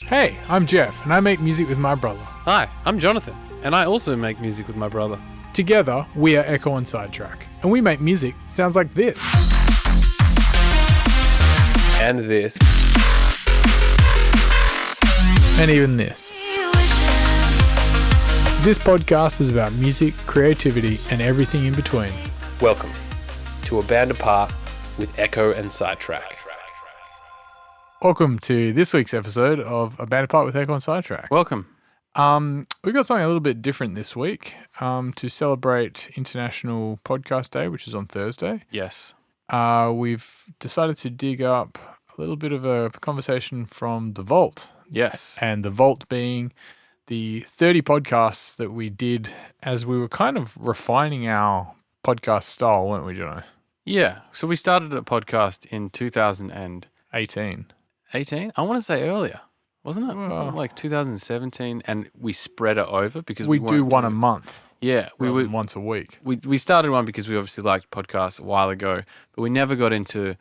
Hey, I'm Jeff, and I make music with my brother. Hi, I'm Jonathan, and I also make music with my brother. Together, we are Ekko and Sidetrack, and we make music that sounds like this. And this. And even this. This podcast is about music, creativity, and everything in between. Welcome to A Band Apart with Ekko and Sidetrack. Welcome to this week's episode of A Band Apart with Ekko and Sidetrack. Welcome. We've got something a little bit different this week to celebrate International Podcast Day, which is on Thursday. Yes. We've decided to dig up a little bit of a conversation from The Vault. Yes. And The Vault being the 30 podcasts that we did as we were kind of refining our podcast style, weren't we, Jono? Yeah. So we started a podcast in 2018. 18? I want to say earlier, wasn't it? Wasn't it like 2017? And we spread it over because we do one a month. Yeah. We would once a week. We started one because we obviously liked podcasts a while ago, but we never got into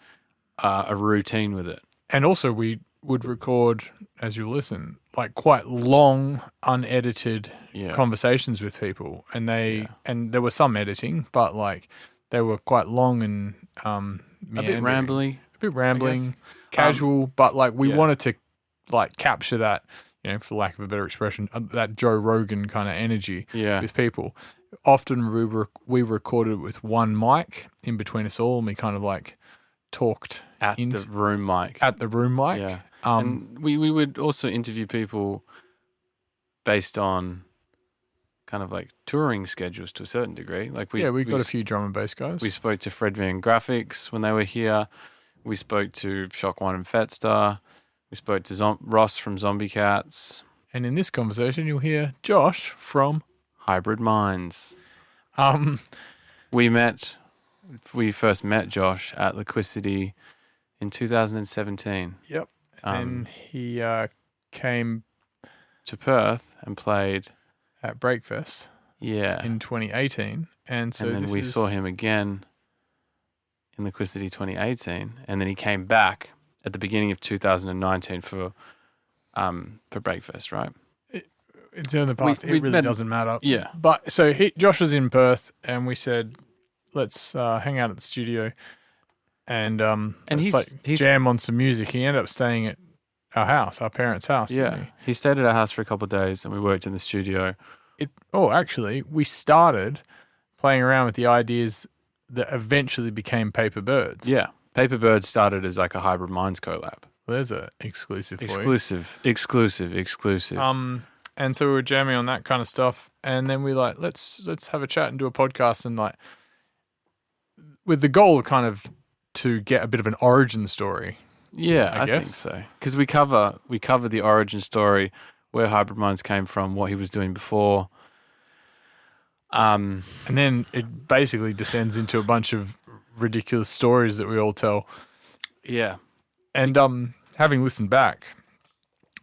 a routine with it. And also we would record, as you listen, like quite long, unedited conversations with people. And and there was some editing, but like they were quite long and a bit rambling. Casual, but like we wanted to like capture that, for lack of a better expression, that Joe Rogan kind of energy with people. Often we recorded with one mic in between us all, and we kind of like talked at the room mic. Yeah. And we would also interview people based on kind of like touring schedules to a certain degree. Like we got a few drum and bass guys. We spoke to Fred Van Graphics when they were here. We spoke to Shock One and Fetstar. We spoke to Ross from Zombie Cats. And in this conversation, you'll hear Josh from Hybrid Minds. We first met Josh at Liquidity in 2017. Yep. And he came to Perth and played at Breakfast. Yeah. In 2018. And then we saw him again in Liquidity 2018, and then he came back at the beginning of 2019 for Breakfast, right? It's in the past. It really doesn't matter. Yeah. But so Josh was in Perth, and we said, let's hang out at the studio and he's jam on some music. He ended up staying at our parents' house. Yeah. He stayed at our house for a couple of days, and we worked in the studio. Actually, we started playing around with the ideas that eventually became Paper Birds. Yeah. Paper Birds started as like a Hybrid Minds collab. Well, there's an exclusive for Exclusive. And so we were jamming on that kind of stuff, and then we like let's have a chat and do a podcast, and like with the goal of kind of to get a bit of an origin story. Yeah, I think so. Because we cover the origin story, where Hybrid Minds came from, what he was doing before. And then it basically descends into a bunch of ridiculous stories that we all tell. Yeah. And having listened back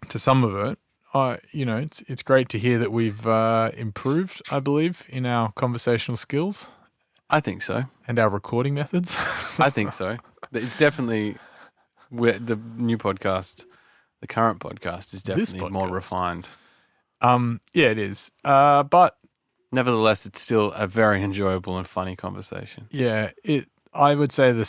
to some of it, it's great to hear that we've improved, I believe, in our conversational skills. I think so. And our recording methods. I think so. It's definitely the new podcast, the current podcast is definitely more refined. Yeah, it is. But nevertheless, it's still a very enjoyable and funny conversation. Yeah, I would say the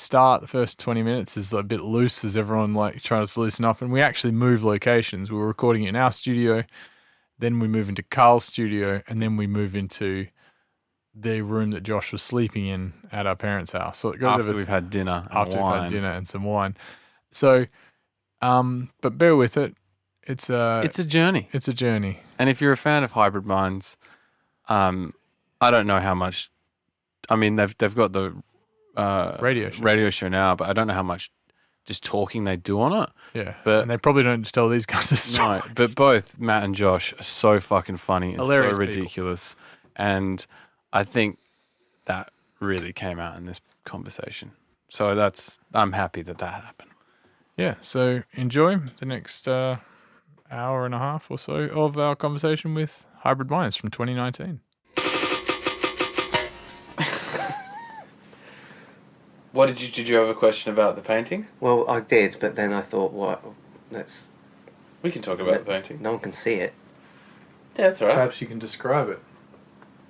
first 20 minutes is a bit loose as everyone like tries to loosen up, and we actually move locations. We were recording it in our studio, then we move into Carl's studio, and then we move into the room that Josh was sleeping in at our parents' house. So it goes after we've had dinner and some wine. So, but bear with it. It's a journey. It's a journey. And if you're a fan of Hybrid Minds, I don't know how much. I mean, they've got the radio show now, but I don't know how much just talking they do on it. Yeah, and they probably don't tell these guys a story. No, but both Matt and Josh are so fucking funny and hilarious, so ridiculous, and I think that really came out in this conversation. So I'm happy that happened. Yeah, so enjoy the next hour and a half or so of our conversation with Hybrid Minds from 2019. What did you have a question about the painting? Well, I did, but then I thought, what? We can talk about the painting. No one can see it. Yeah, that's all right. Perhaps you can describe it.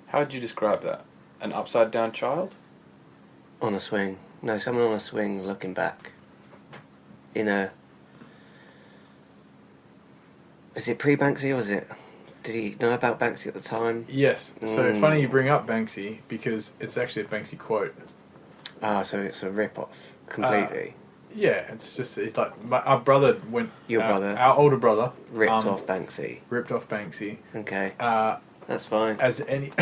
How would you describe that? An upside down child? On a swing. No, someone on a swing looking back. In a... Is it pre-Banksy or was it... Did he know about Banksy at the time? Yes. So funny you bring up Banksy because it's actually a Banksy quote. Ah, so it's a rip-off. Completely. Yeah, it's like our brother went... Your brother? Our older brother. Ripped off Banksy. Ripped off Banksy. Okay. That's fine. As any...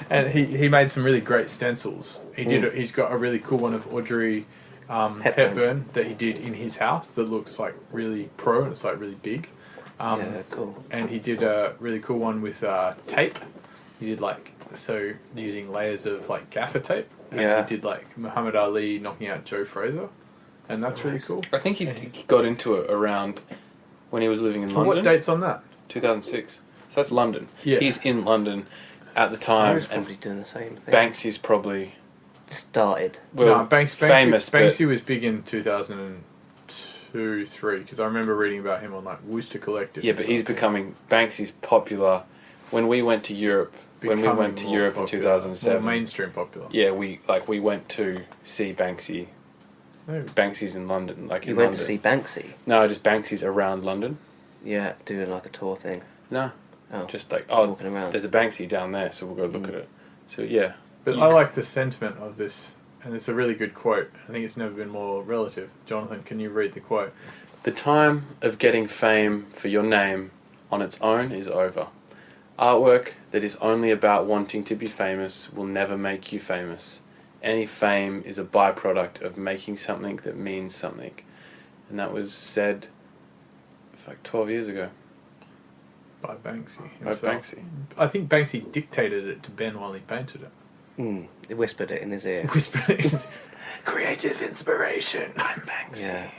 and he made some really great stencils. He's got a really cool one of Audrey Hepburn that he did in his house that looks like really pro and it's like really big. Yeah, cool. And he did a really cool one with tape. He did using layers of like gaffer tape. And he did like Muhammad Ali knocking out Joe Frazier, and that's really cool. I think he got into it around when he was living in London. What date's on that? 2006. So that's London. Yeah. He's in London at the time. I was probably doing the same thing. Banksy's probably... started. Well, no, famous. Banksy was big in 2002, 3, because I remember reading about him on like Worcester Collective. Yeah, but he's becoming... Banksy's popular. When we went to Europe... in 2007... More mainstream popular. Yeah, we went to see Banksy. Maybe. Banksy's in London. You went to see Banksy? No, just Banksy's around London. Yeah, doing like a tour thing. No. Oh. Just like, walking around. There's a Banksy down there, so we'll go look at it. So, yeah. But I like the sentiment of this, and it's a really good quote. I think it's never been more relative. Jonathan, can you read the quote? The time of getting fame for your name on its own is over. Artwork that is only about wanting to be famous will never make you famous. Any fame is a byproduct of making something that means something. And that was said like 12 years ago. By Banksy himself. By Banksy. I think Banksy dictated it to Ben while he painted it. He whispered it in his ear. Creative inspiration. I'm Banksy. Yeah.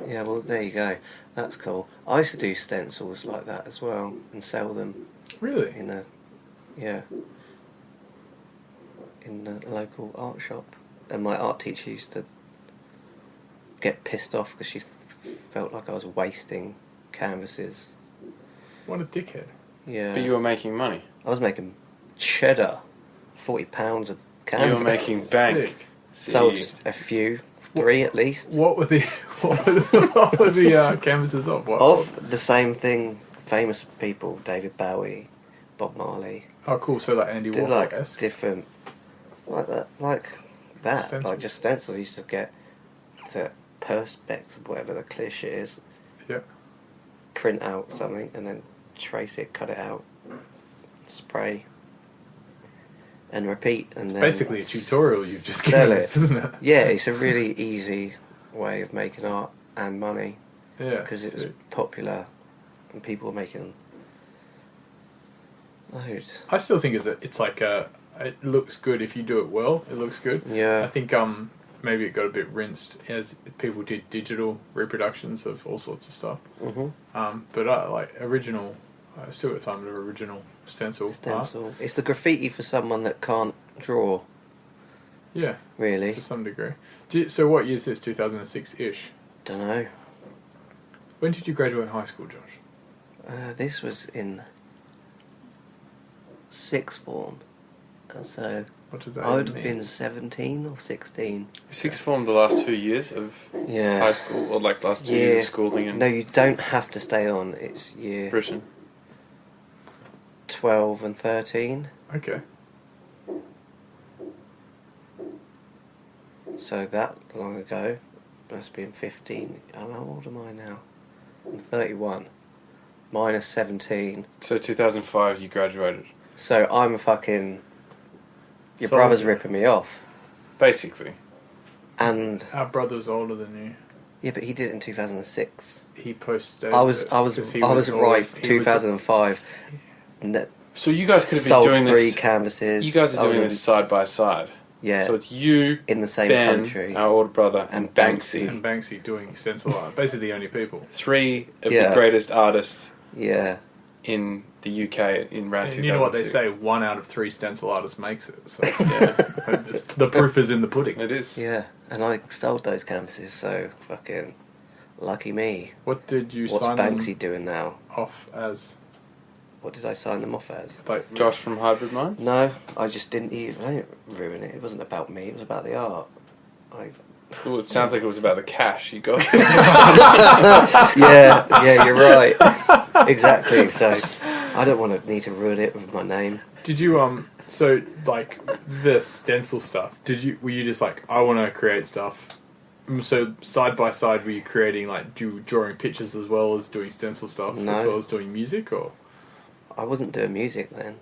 Yeah, well, there you go. That's cool. I used to do stencils like that as well and sell them. Really? In a local art shop. And my art teacher used to get pissed off because she felt like I was wasting canvases. What a dickhead. Yeah. But you were making money. I was making cheddar. £40 a canvas. You were making bank. Sold a few, 3 at least. What were the canvases of? Of the same thing, famous people, David Bowie, Bob Marley. Oh, cool. So like Andy Warhol. Like different, like that, stencils. like just stencils. I used to get the perspex, whatever the clear shit is. Yeah. Print out something and then trace it, cut it out, spray. And repeat, and it's then basically a tutorial you've just given us, isn't it? Yeah, it's a really easy way of making art and money. Yeah, because it was popular, and people were making loads. I still think it looks good if you do it well. It looks good. Yeah, I think maybe it got a bit rinsed as people did digital reproductions of all sorts of stuff. But I like original. I still got time to original stencil. It's the graffiti for someone that can't draw. Yeah. Really? To some degree. So what year is this? 2006-ish? Don't know. When did you graduate high school, Josh? This was in 6th form. So what does that I would have mean? been 17 or 16. 6th form the last 2 years of high school, or like last 2 years of schooling? No, you don't have to stay on. It's year... Britain. 12 and 13. Okay. So that long ago, must have been 15. How old am I now? I'm 31. Minus 17. So 2005 you graduated. So I'm a fucking... Your brother's ripping me off. Basically. And... Our brother's older than you. Yeah, but he did it in 2006. He posted... I was right, 2005. So you guys could have been doing 3 canvases. You guys are doing this side by side. Yeah. So it's you, in the same Ben, country, our older brother, and Banksy. And Banksy doing stencil art. Basically the only people. 3 of the greatest artists. Yeah. In the UK in around 2006. You know what they say? 1 out of 3 stencil artists makes it. So yeah, the proof is in the pudding. It is. Yeah, And I sold those canvases, so fucking lucky me. What did you What's sign Banksy them doing now? off as? What did I sign them off as? Like Josh from Hybrid Minds? No, I just didn't even. I didn't ruin it. It wasn't about me. It was about the art. Well, it sounds like it was about the cash you got. yeah, you're right. Exactly. So I don't want to need to ruin it with my name. Did you so like the stencil stuff? Were you just like, I want to create stuff? So side by side, were you creating like drawing pictures as well as doing stencil stuff, No. as well as doing music, or? I wasn't doing music then.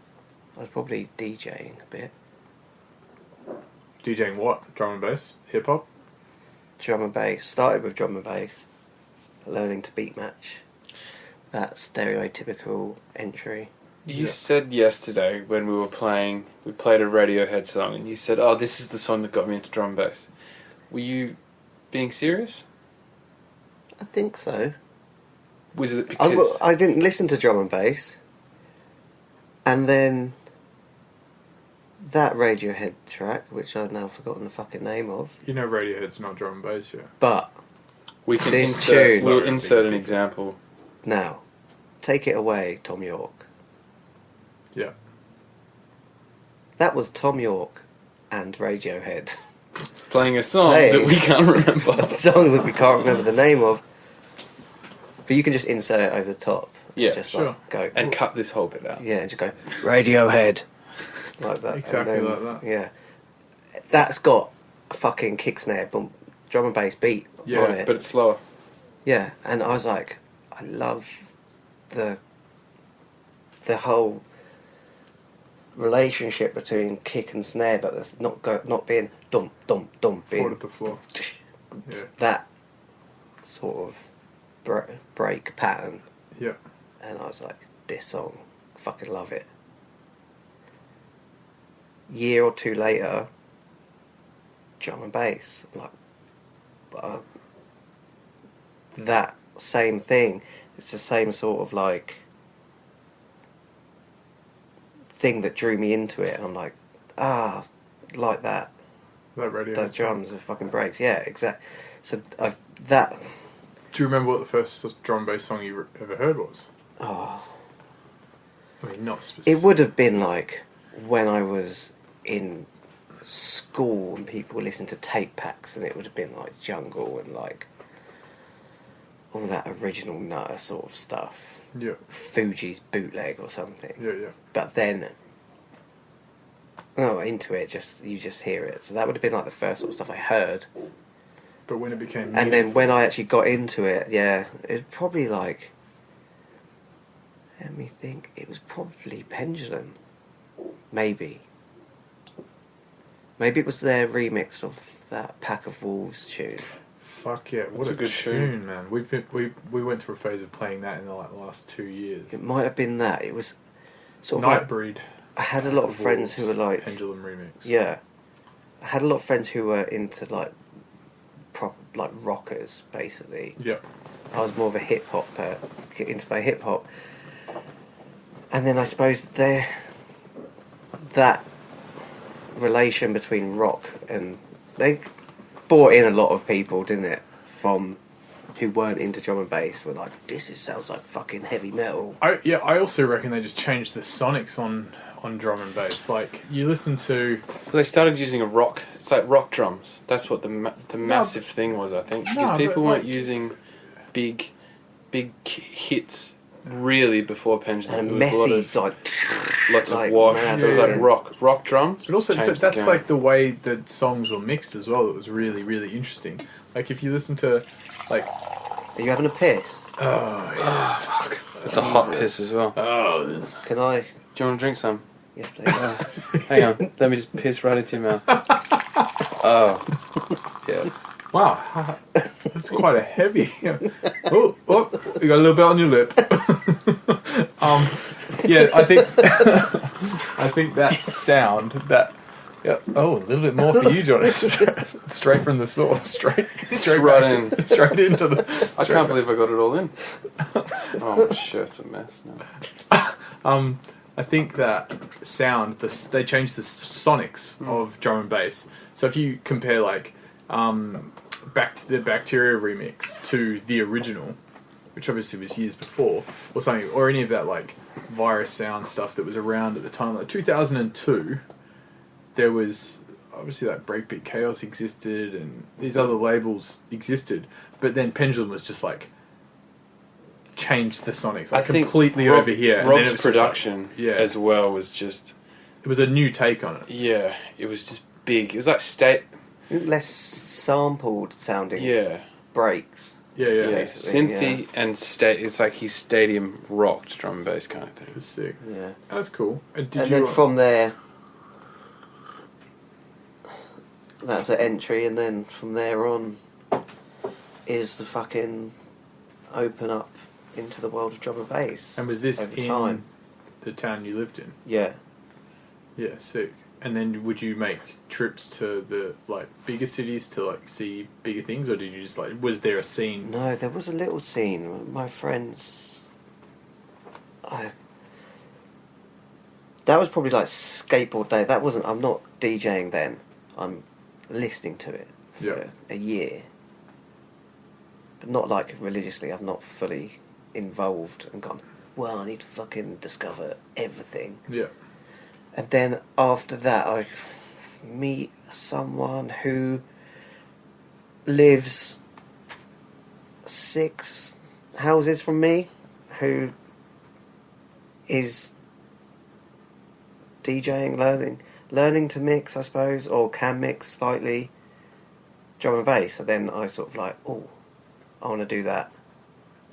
I was probably DJing a bit. DJing what? Drum and bass? Hip hop? Drum and bass. Started with drum and bass. Learning to beat match. That stereotypical entry. You said yesterday when we played a Radiohead song, and you said, "Oh, this is the song that got me into drum and bass." Were you being serious? I think so. Was it because I didn't listen to drum and bass. And then that Radiohead track, which I've now forgotten the fucking name of. You know Radiohead's not drum and bass, yeah. But we can this insert? tune- We'll insert an example. now, take it away, Tom York. Yeah. That was Tom York and Radiohead. Playing a song Hey. that we can't remember. A song that we can't remember the name of. But you can just insert it over the top. Yeah, just sure. like go. And cut this whole bit out. Yeah, and just go, Radiohead. Like that. Exactly And like that. Yeah. That's got a fucking kick snare, boom, drum and bass beat Yeah, on it. But it's slower. Yeah, and I was like, I love the whole relationship between kick and snare, but there's not being dum dum dum, Fall being to the floor. Yeah. that sort of break pattern. Yeah. And I was like, this song, I fucking love it. Year or two later, drum and bass, like that same thing. It's the same sort of like thing that drew me into it, and I'm like, like that. That Radiohead The song. drums are fucking breaks. Yeah, exactly. So that. Do you remember what the first drum and bass song you ever heard was? Oh, I mean, not specific. it would have been like when I was in school and people were listening to tape packs, and it would have been like Jungle and like all that original Nutter sort of stuff. Yeah. Fuji's bootleg or something. Yeah. But then, into it, you just hear it. So that would have been like the first sort of stuff I heard. But when it became And then when I actually got into it, it was probably like, let me think, it was probably Pendulum. Maybe it was their remix of that Pack of Wolves tune. Fuck yeah, what That's a a good tune, tune. man. We went through a phase of playing that in the last 2 years. It might have been that. It was sort of like, Nightbreed. I had a lot of friends who were like, Pendulum remix. yeah, I had a lot of friends who were into like proper like rockers, basically. Yep. I was more of a hip hop, into my hip hop, and then I suppose that relation between rock and they brought in a lot of people, didn't it? From who weren't into drum and bass were like, sounds like fucking heavy metal. I also reckon they just changed the sonics on drum and bass. Like you listen to. Well, they started using it's like rock drums. That's what the massive thing was, I think. Because people weren't using big hits really before Pendulum. And It was messy, lots like of wash. mad, It was like yeah. rock drums. But also, changed that's the game. like the way that songs were mixed as well. It was really, really interesting. Like if you listen to, like, Are you having a piss? oh yeah, Fuck. It's a hot piss as well. oh this. Can I? Do you want to drink some? Yes, please. Hang on. Let me just piss right into your mouth. Oh. Yeah. Wow, that's quite a heavy. Oh, you got a little bit on your lip. Yeah, I think that sound that. Yeah, oh, a little bit more for you, Johnny. Straight from the source, straight Right back, in. straight into the. I can't believe I got it all in. Oh, my shirt's a mess now. I think that sound, they changed the sonics of drum and bass. So if you compare like back to the Bacteria remix to the original, which obviously was years before, or something, or any of that like virus sound stuff that was around at the time, like 2002, there was obviously like Breakbeat Chaos existed and these other labels existed, but then Pendulum was just like changed the sonics like completely over here. Rob's and then it was production as well was just... It was a new take on it. Yeah, it was just big. It was like less sampled sounding breaks. Yeah. Synthy and it's like his stadium rocked drum and bass kind of thing. It was sick. Yeah. That's cool. And then from there, that's an entry, and then from there on is the fucking open up into the world of drum and bass. And was this in the town you lived in? Yeah. Yeah, sick. And then would you make trips to the like bigger cities to like see bigger things, or did you just like, was there a scene? No, there was a little scene. My friends, that was probably like skateboard day. That wasn't. I'm not DJing then. I'm listening to it for a year, but not like religiously. I'm not fully involved and gone, well, I need to fucking discover everything. Yeah. And then after that, I meet someone who lives 6 houses from me, who is DJing, learning to mix, I suppose, or can mix slightly drum and bass. And then I sort of like, oh, I want to do that.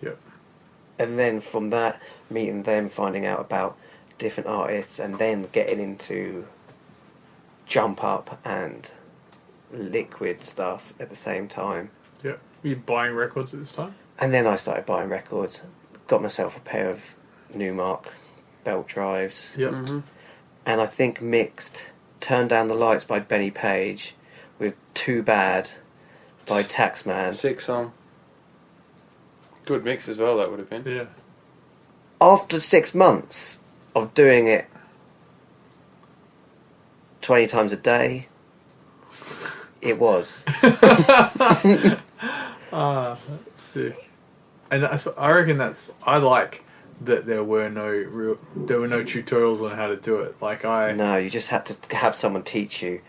Yeah. And then from that, meeting them, finding out about different artists, and then getting into jump up and liquid stuff at the same time. Yeah. Were you buying records at this time? And then I started buying records. Got myself a pair of Newmark belt drives. Yeah. Mm-hmm. And I think mixed Turn Down the Lights by Benny Page with Too Bad by Taxman. Sick song. Good mix as well, that would have been. Yeah. After 6 months of doing it 20 times a day, it was. That's sick. And I reckon I like that there were no tutorials on how to do it. No, you just had to have someone teach you.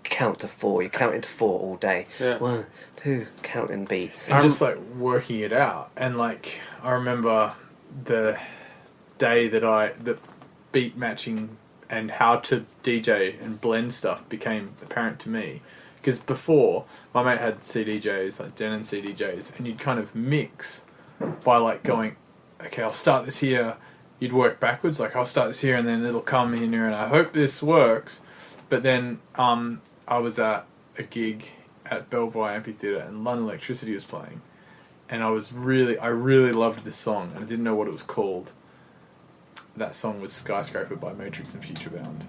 Count to 4. You count into 4 all day. Yeah. 1, 2, counting beats. And just like working it out. And like I remember the day that beat matching and how to DJ and blend stuff became apparent to me. Because before, my mate had CDJs, like Denon CDJs, and you'd kind of mix by like going, okay, I'll start this here. You'd work backwards, like I'll start this here and then it'll come in here and I hope this works. But then I was at a gig at Belvoir Amphitheatre and London Electricity was playing. And I really loved this song and I didn't know what it was called. That song was Skyscraper by Matrix and Futurebound.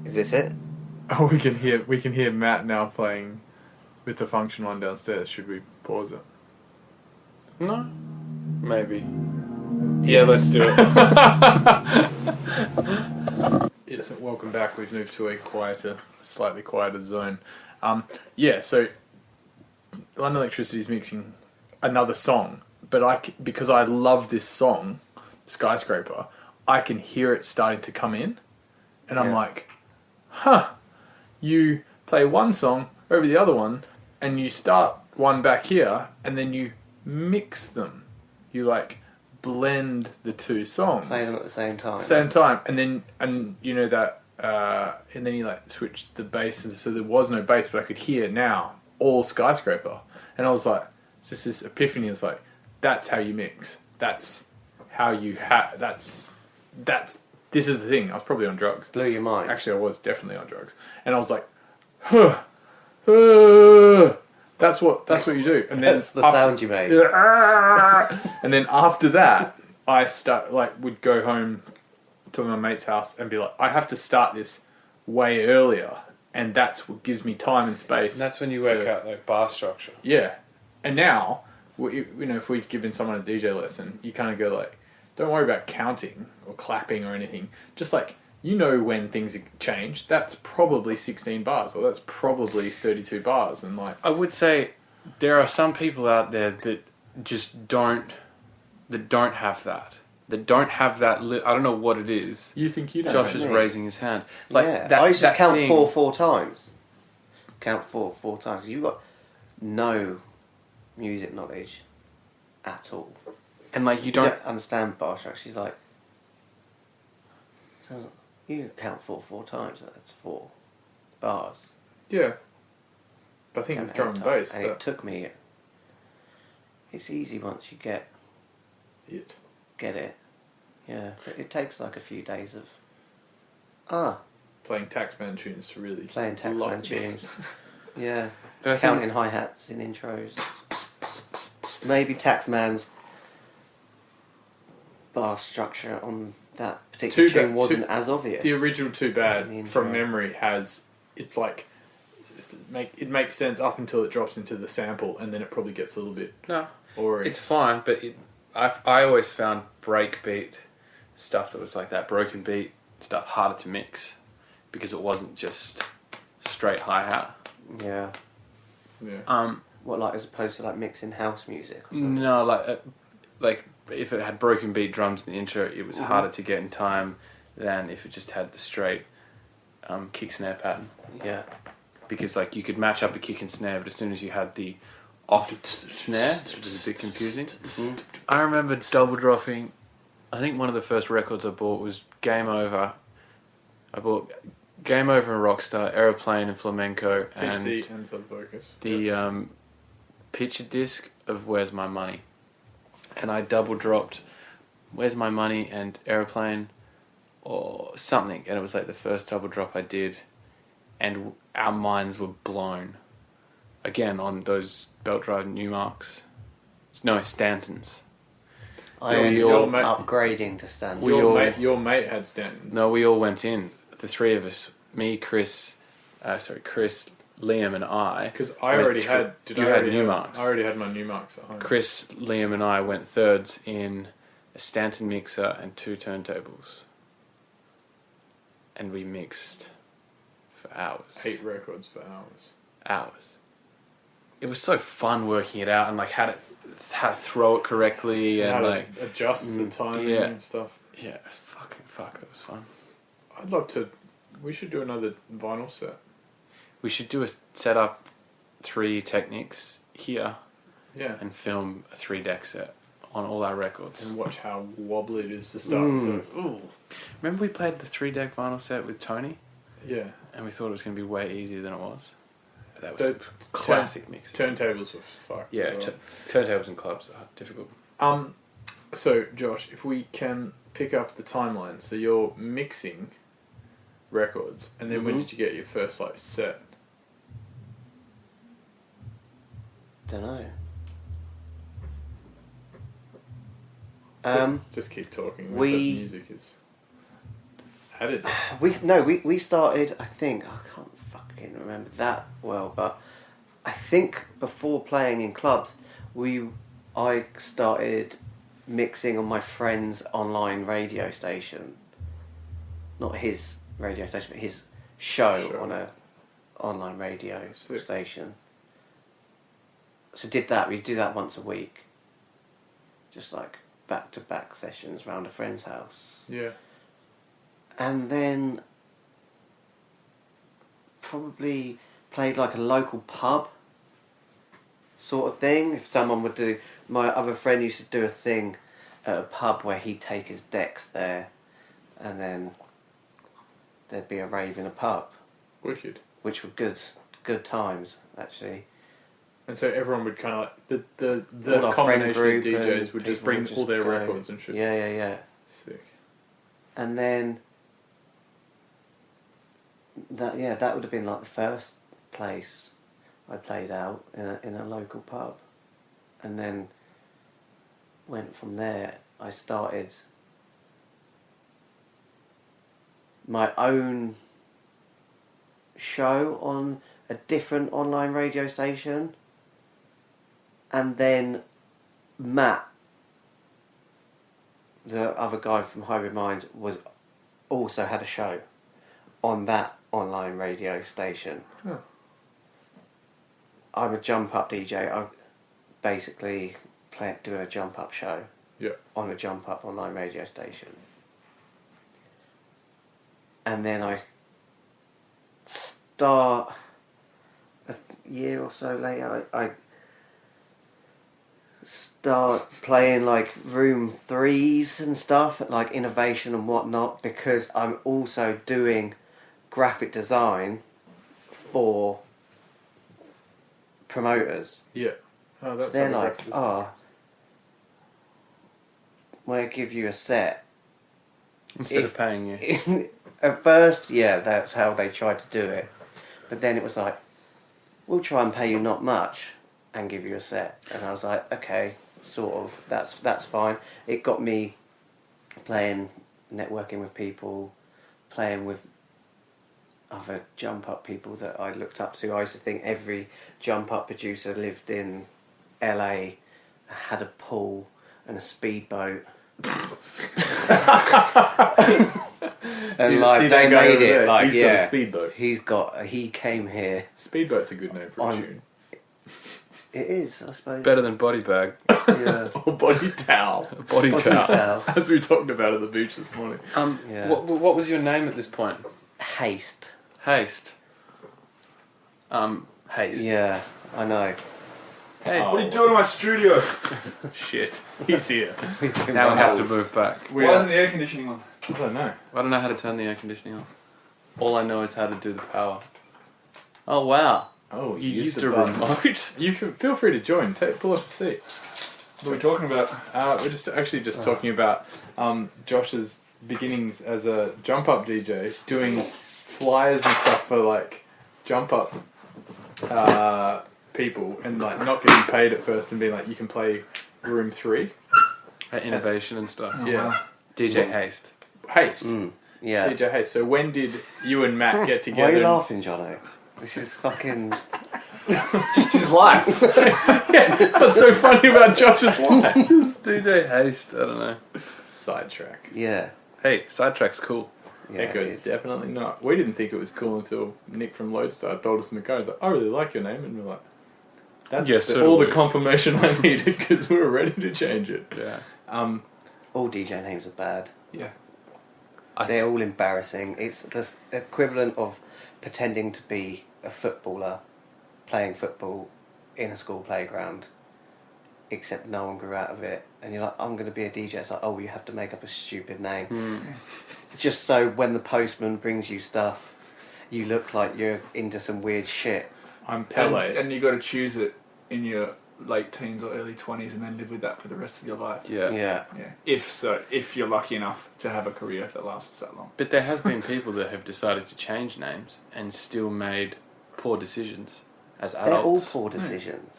Is this it? Oh, we can hear Matt now playing with the function one downstairs. Should we pause it? No? Maybe. Yeah, let's do it. Yes, welcome back. We've moved to a slightly quieter zone. So London Electricity is mixing another song, but because I love this song, Skyscraper, I can hear it starting to come in, and I'm like, you play one song over the other one, and you start one back here, and then you mix them. You like blend the two songs. Play them at the same time. And then you know that, and then you like switch the basses, so there was no bass, but I could hear now all Skyscraper, and I was like, it's just this epiphany. It's like, that's how you mix. That's how you this is the thing. I was probably on drugs. Blew your mind. Actually, I was definitely on drugs, and I was like, that's what you do. And then that's the sound you made. And then after that, I would go home to my mate's house and be like, I have to start this way earlier, and that's what gives me time and space. And that's when you work out like bar structure. Yeah, and now if we've given someone a DJ lesson, you kind of go like, don't worry about counting or clapping or anything. Just like you know when things change. That's probably 16 bars, or that's probably 32 bars, and like I would say there are some people out there that just don't have that. That don't have that. I don't know what it is. you think you don't. Josh is raising his hand. Like I used to that count thing, four times. Count four times. You've got no music knowledge at all. and like You don't understand bar structure. Like, you count four times. That's 4 bars. Yeah, but I think with drum and bass, and it took me. It's easy once you get it. Yeah, but it takes like a few days of playing Taxman tunes to really playing Taxman tunes. Yeah, But counting hi-hats in intros. Maybe Taxman's bar structure on that particular tune wasn't as obvious. The original Too Bad from memory has, it's like, it makes sense up until it drops into the sample, and then it probably gets a little bit. No, or it's fine, but I always found breakbeat stuff that was like that broken beat stuff harder to mix because it wasn't just straight hi-hat. Yeah. What, like as opposed to like mixing house music or something? No, like if it had broken beat drums in the intro, it was harder to get in time than if it just had the straight kick snare pattern. Yeah. Because like you could match up a kick and snare, but as soon as you had the off snare, it was a bit confusing. Mm-hmm. I remember double dropping. I think one of the first records I bought was Game Over. I bought Game Over and Rockstar, Aeroplane and Flamenco, TC and Subfocus. The picture disc of Where's My Money. And I double dropped Where's My Money and Aeroplane or something, and it was like the first double drop I did, and our minds were blown. Again, on those belt drive Newmarks. No, Stantons. I ended up upgrading to Stantons. Your mate had Stantons. No, we all went in. The three of us. Me, Chris, Liam and I. Because I already had... You had Newmarks. I already had my Newmarks at home. Chris, Liam and I went thirds in a Stanton mixer and 2 turntables. And we mixed for hours. 8 records for hours. Hours. It was so fun working it out and like how to throw it correctly and like adjust the timing and stuff. Yeah, it's fuck. That was fun. I'd love to. We should do another vinyl set. We should do a set up 3 Technics here. Yeah. And film a 3-deck set on all our records. And watch how wobbly it is to start with. Ooh. Remember we played the 3-deck vinyl set with Tony? Yeah. And we thought it was going to be way easier than it was. But that was classic mixes. Turntables were fucked. Yeah, turntables and clubs are difficult. So, Josh, if we can pick up the timeline. So you're mixing records, and then when did you get your first like set? Don't know. Just keep talking. The music is added. We started. I think I can't fucking remember that well, but I think before playing in clubs, I started mixing on my friend's online radio station. Not his radio station, but his show. On a online radio station. So did that. We do that once a week. Just like back-to-back sessions round a friend's house. Yeah. And then probably played like a local pub sort of thing. If someone would do... My other friend used to do a thing at a pub where he'd take his decks there and then there'd be a rave in a pub. Wicked. Which were good times, actually. And so everyone would kind of like... The combination of DJs would just bring all their records and shit. Yeah. Sick. And then... That would have been like the first place I played out in a local pub. And then went from there. I started my own show on a different online radio station, and then Matt, the other guy from Hybrid Minds, was also had a show on that online radio station. Oh. I'm a jump up DJ. I basically do a jump up show on a jump up online radio station. And then I start a year or so later, I start playing like room 3s and stuff, like innovation and whatnot, because I'm also doing graphic design for promoters. Yeah. Oh, that's So they're like, we'll give you a set. Instead of paying you. At first, yeah, that's how they tried to do it. But then it was like, we'll try and pay you not much and give you a set. And I was like, okay, sort of, that's fine. It got me playing, networking with people, playing with other jump up people that I looked up to. I used to think every jump up producer lived in LA, had a pool and a speedboat. And like they made it like, he's got a speedboat. He came here. Speedboat's a good name for a tune. It is, I suppose. Better than body bag. Yeah. Or body towel. Body towel. As we talked about at the beach this morning. What was your name at this point? Haste. Haste. Haste. Yeah, I know. Hey, What are you doing in my studio? Shit. He's here. now we have to move back. Why isn't the air conditioning on? I don't know. I don't know how to turn the air conditioning off. All I know is how to do the power. Oh wow! Oh, You used a remote. You should feel free to join. Pull up a seat. What are we talking about? We're just talking about Josh's beginnings as a jump up DJ, doing flyers and stuff for like jump up people, and like not getting paid at first, and being like, you can play room 3. Innovation and stuff. Yeah. DJ Haste. Haste. Yeah. DJ Haste. So when did you and Matt get Why together? are you laughing, Jono? This is fucking... It's his life. What's so funny about Josh's life? DJ Haste. I don't know. Sidetrack. Yeah. Hey, Sidetrack's cool. Yeah, it Ekko's is. definitely not. We didn't think it was cool until Nick from Lodestar told us in the car. He's like, I really like your name. And we're like, that's all the confirmation I needed, because we were ready to change it. Yeah. All DJ names are bad. Yeah. They're all embarrassing. It's the equivalent of pretending to be a footballer playing football in a school playground, except no one grew out of it. And you're like, I'm going to be a DJ. It's like, oh, you have to make up a stupid name. Just so when the postman brings you stuff, you look like you're into some weird shit. I'm Pele. And you got to choose it in your late teens or early 20s and then live with that for the rest of your life. Yeah. Yeah. Yeah. If you're lucky enough to have a career that lasts that long. But there has been people that have decided to change names and still made poor decisions as adults. They're all poor decisions.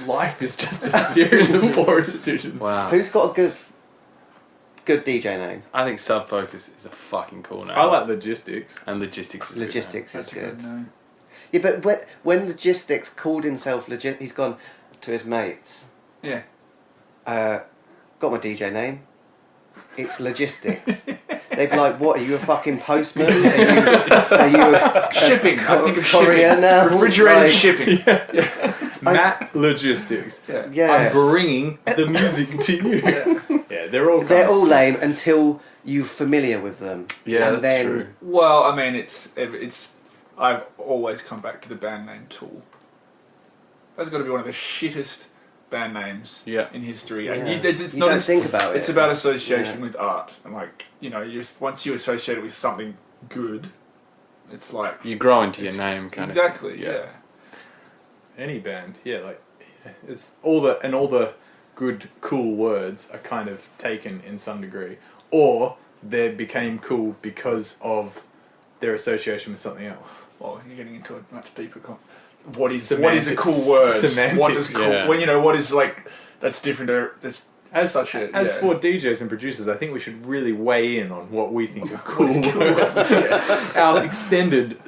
Life is just a series of poor decisions. Wow. Who's got a good DJ name? I think Subfocus is a fucking cool name. I like Logistics. And Logistics is Logistics is That's a good. name. Yeah, but when Logistics called himself Legit, he's gone to his mates. Yeah. Got my DJ name. It's Logistics. They'd be like, "What? Are you a fucking postman? Are you a Shipping. I think of courier shipping. now? Refrigerated Like, shipping. Matt Logistics. Yeah. I'm bringing the music to you. Yeah, they're all lame until you're familiar with them. Yeah, and that's then, true. Well, I mean, it's. I've always come back to the band name Tool. That's got to be one of the shittest band names in history. Yeah. And it's You not. don't think about It's it. about association with art, and like once you associate it with something good, it's like You grow into your name, kind of. exactly. Yeah. Any band, it's all the good, cool words are kind of taken in some degree, or they became cool because of their association with something else. Well, you're getting into a much deeper. What is Semantics. a cool word? Semantics. What is cool? Yeah. When what is like that's different. That's As for DJs and producers, I think we should really weigh in on what we think are cool words. Our extended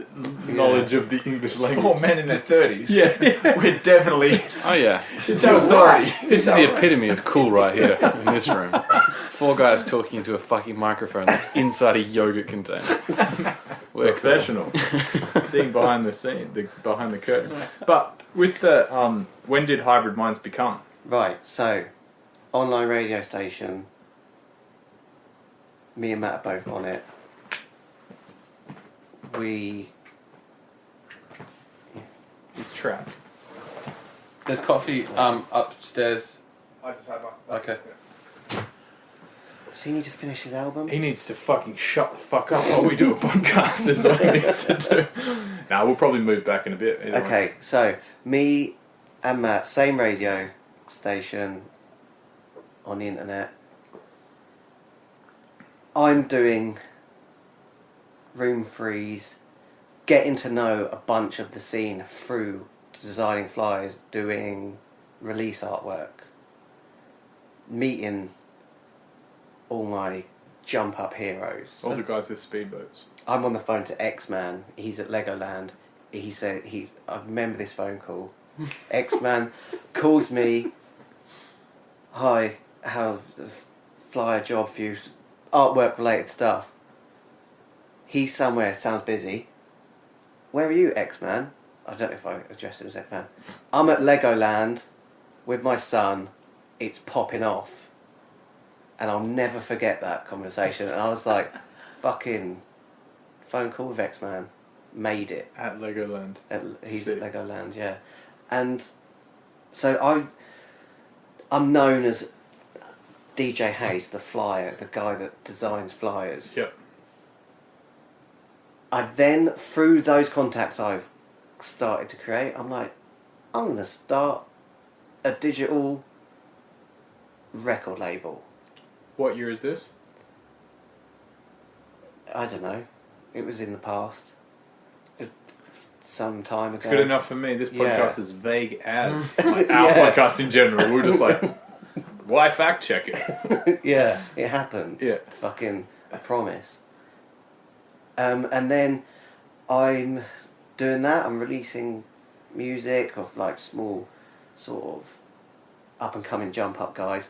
knowledge of the English language. 4 men in their 30s. Yeah. We're definitely... Oh, yeah. It's our authority. This is the epitome of cool right here in this room. 4 guys talking into a fucking microphone that's inside a yogurt container. We're professional. Seeing behind the curtain. But with the... when did Hybrid Minds become? Right, so... online radio station. Me and Matt are both on it. It's trapped. There's coffee upstairs. I just had one. Okay. Does he need to finish his album? He needs to fucking shut the fuck up while we do a podcast. Is what he needs to do. Nah, we'll probably move back in a bit. Okay, so me and Matt, same radio station on the internet. I'm doing room freeze, getting to know a bunch of the scene through designing flyers, doing release artwork, meeting all my jump up heroes. All the guys with Speedboats. I'm on the phone to X-Man. He's at Legoland. He said I remember this phone call. X-Man calls me. Hi, have the flyer job for you, artwork related stuff. He's somewhere, sounds busy. Where are you, X-Man? I don't know if I addressed him as X-Man. I'm at Legoland with my son. It's popping off. And I'll never forget that conversation. And I was like, fucking phone call with X-Man. Made it. At Legoland. He's at Legoland, yeah. And so I'm known as DJ Hayes, the flyer, the guy that designs flyers. Yep. I then, through those contacts I've started to create, I'm like, I'm going to start a digital record label. What year is this? I don't know. It was in the past. Some time ago. It's good enough for me. This podcast is vague as like Yeah. our podcast in general. We're just like, why fact check it? Yeah, it happened. Yeah. Fucking, I promise. And then I'm doing that. I'm releasing music of like small, sort of up and coming jump up guys.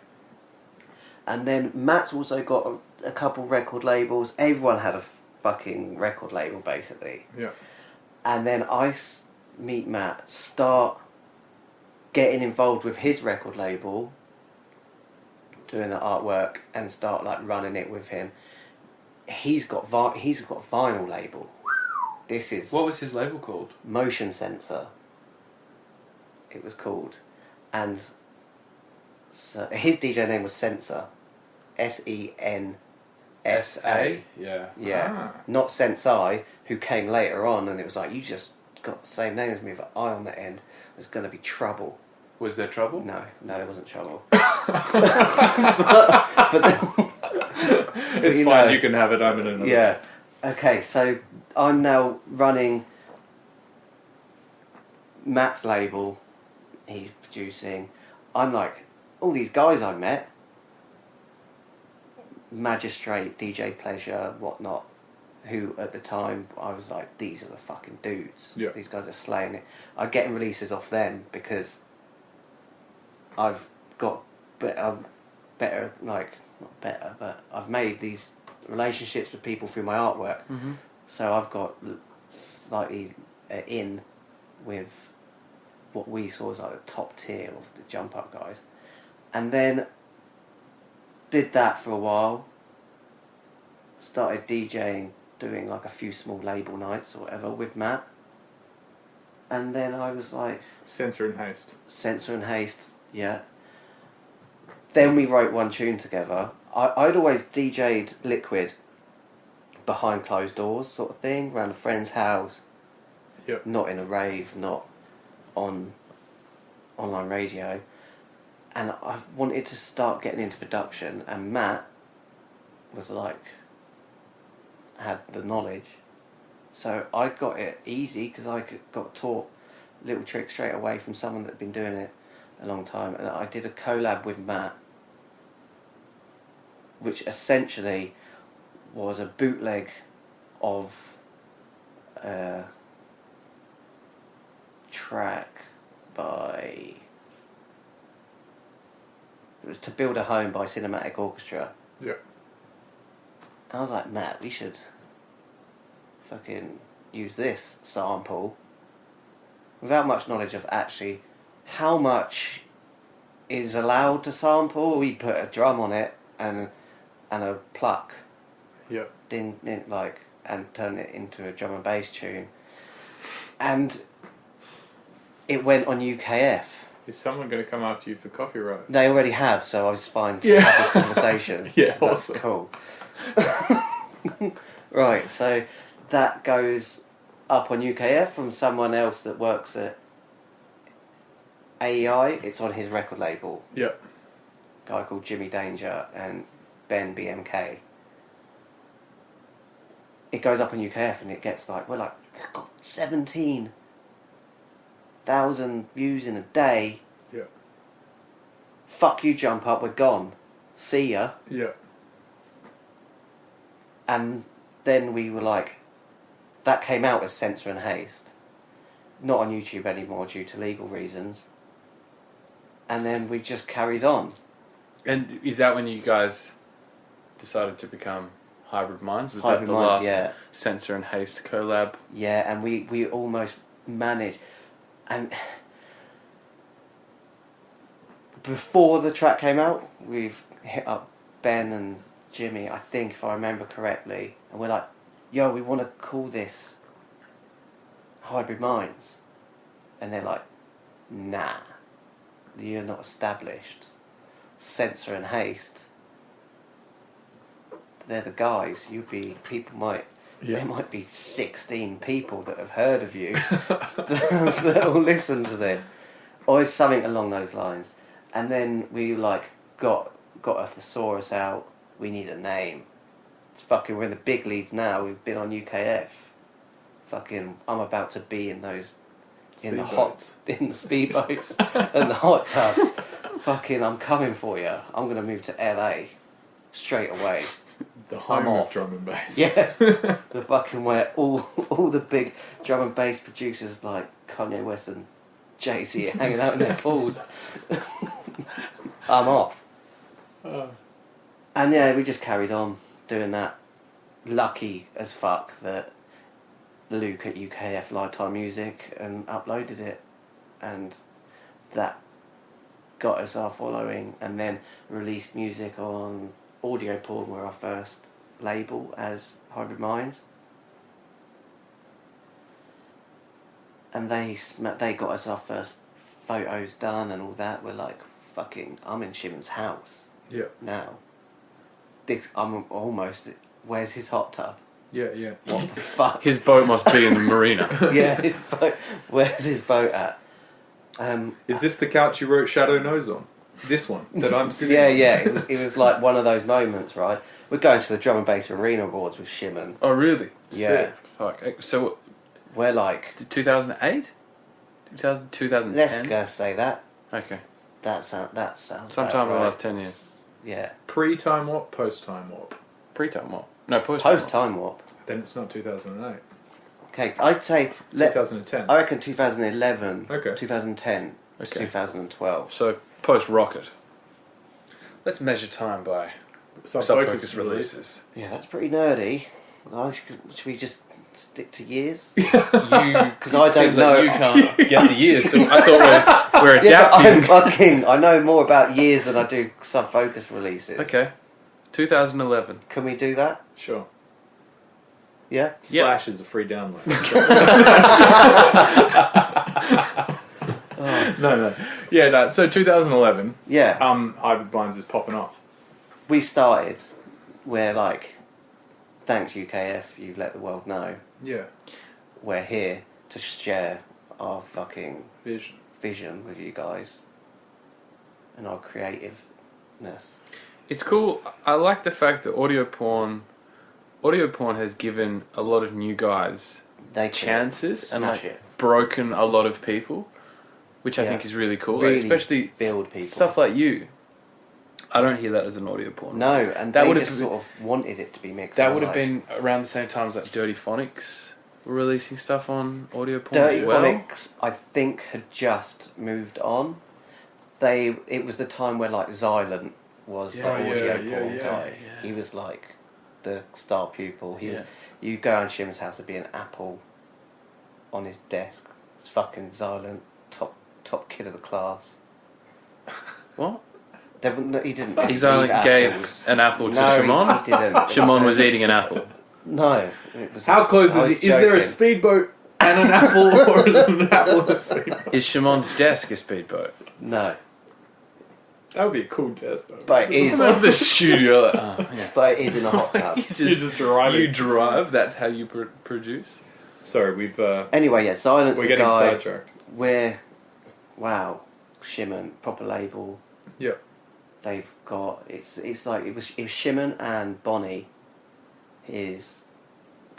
And then Matt's also got a couple record labels. Everyone had a fucking record label basically. Yeah. And then I meet Matt, start getting involved with his record label, doing the artwork, and start like running it with him. He's got vinyl label. This is What was his label called? Motion Sensor. It was called, and so his DJ name was Sensor, SENSA. Yeah. Yeah, not Sensei, who came later on, and it was like, you just got the same name as me with an I on the end. There's going to be trouble. Was there trouble? No, there wasn't trouble. It's fine, you can have it, I'm in another. Yeah. Okay, so I'm now running Matt's label. He's producing. I'm like, all these guys I met, Magistrate, DJ Pleasure, whatnot, who at the time I was like, these are the fucking dudes. Yeah. These guys are slaying it. I'm getting releases off them because I've got better, like, not better, but I've made these relationships with people through my artwork. Mm-hmm. So I've got slightly in with what we saw as like the top tier of the jump up guys. And then did that for a while. Started DJing, doing like a few small label nights or whatever with Matt. And then I was like... Sensor and Haste, yeah. Then we wrote one tune together. I'd always DJ'd Liquid behind closed doors sort of thing, around a friend's house. Yep. Not in a rave, not on online radio. And I wanted to start getting into production, and Matt was like, had the knowledge. So I got it easy because I got taught little tricks straight away from someone that had been doing it a long time. And I did a collab with Matt which essentially was a bootleg of a track by... It was To Build a Home by Cinematic Orchestra. Yeah. And I was like, Matt, we should fucking use this sample without much knowledge of actually how much is allowed to sample. We put a drum on it and a pluck. Yeah. And turn it into a drum and bass tune. And it went on UKF. Is someone going to come after you for copyright? They already have, so I was fine to have this conversation. Yeah, so that's awesome. Cool. Right, so that goes up on UKF from someone else that works at AEI. It's on his record label. Yeah. A guy called Jimmy Danger and Ben BMK. It goes up on UKF and it gets we're like, they've got 17,000 views in a day. Yeah. Fuck you, Jump Up, we're gone. See ya. Yeah. And then we were like, that came out as Censor and Haste. Not on YouTube anymore due to legal reasons. And then we just carried on. And is that when you guys decided to become Hybrid Minds? Was Hybrid that the Minds, last yeah. Censor and Haste collab? Yeah, and we almost managed. And before the track came out, we've hit up Ben and Jimmy, I think, if I remember correctly. And we're like, yo, we want to call this Hybrid Minds. And they're like, nah, you're not established. Censor and Haste, they're the guys. There might be 16 people that have heard of you that will listen to this. Or it's something along those lines. And then we got a thesaurus out. We need a name. We're in the big leagues now. We've been on UKF. I'm about to be in those in the speedboats and the hot tubs. I'm coming for you. I'm gonna move to LA straight away. The home of drum and bass. Yeah, the where all the big drum and bass producers like Kanye West and Jay-Z are hanging out in their pools. I'm off. And yeah, we just carried on doing that. Lucky as fuck that Luke at UKF Lifetime Music and uploaded it, and that got us our following, and then released music on Audio Porn, were our first label as Hybrid Minds, and they got us our first photos done and all that. We're like, I'm in Shimon's house. Yeah. Now. I'm almost. Where's his hot tub? Yeah. What the fuck? His boat must be in the marina. Yeah, his boat. Where's his boat at? Is this the couch you wrote Shadow Nose on? This one that I'm sitting on? Yeah. It was like one of those moments, right? We're going to the Drum and Bass Arena Awards with Shimon. Oh, really? Yeah. Sick. Fuck. So, we're like... 2008? 2010? Let's go say that. Okay. That sounds sometime in right. the last 10 years. Yeah. Pre-Time Warp, post-Time Warp? Pre-Time Warp. No, post-Time Warp. Post-Time Warp. Then it's not 2008. Okay, I'd say... 2010. I reckon 2011, okay. 2010 to 2012. So, post-Rocket. Let's measure time by sub-focus releases. Yeah, that's pretty nerdy. Should we just stick to years? Because I don't know. Like you can't get the years, so I thought we're adapting. Yeah, I know more about years than I do sub-focus releases. Okay. 2011. Can we do that? Sure. Yeah? Splash is a free download. No. Yeah, no. So 2011. Yeah. Hybrid Minds is popping off. We started. We're like, thanks UKF, you've let the world know. Yeah. We're here to share our fucking vision with you guys and our creativeness. It's cool. I like the fact that audio porn has given a lot of new guys chances and broken a lot of people, which I think is really cool. Really especially build people. Stuff like you. I don't hear that as an audio porn. No, and that they just sort of wanted it to be mixed. That would have been around the same time as like Dirty Phonics were releasing stuff on audio porn Dirty as well. Phonics, I think, had just moved on. It was the time where like Xylent was the audio porn guy. Yeah. He was like the star pupil. You go on Shim's house, there'd be an Apple on his desk. It's fucking Xylent, top kid of the class. What? He didn't. He gave an apple to Shimon? He didn't. Shimon was eating an apple. No. It was How close is it? Is there a speedboat and an apple, or is it an apple and a speedboat? Is Shimon's desk a speedboat? No. That would be a cool test, though. But it is. Of the studio. But it is in a hot tub. You just drive. You drive. That's how you produce. Sorry, we've. Anyway, yeah, Silence we're the getting guy. sidetracked. Wow, Shimon, proper label. Yep. They've got it's like it was Shimon and Bonnie, his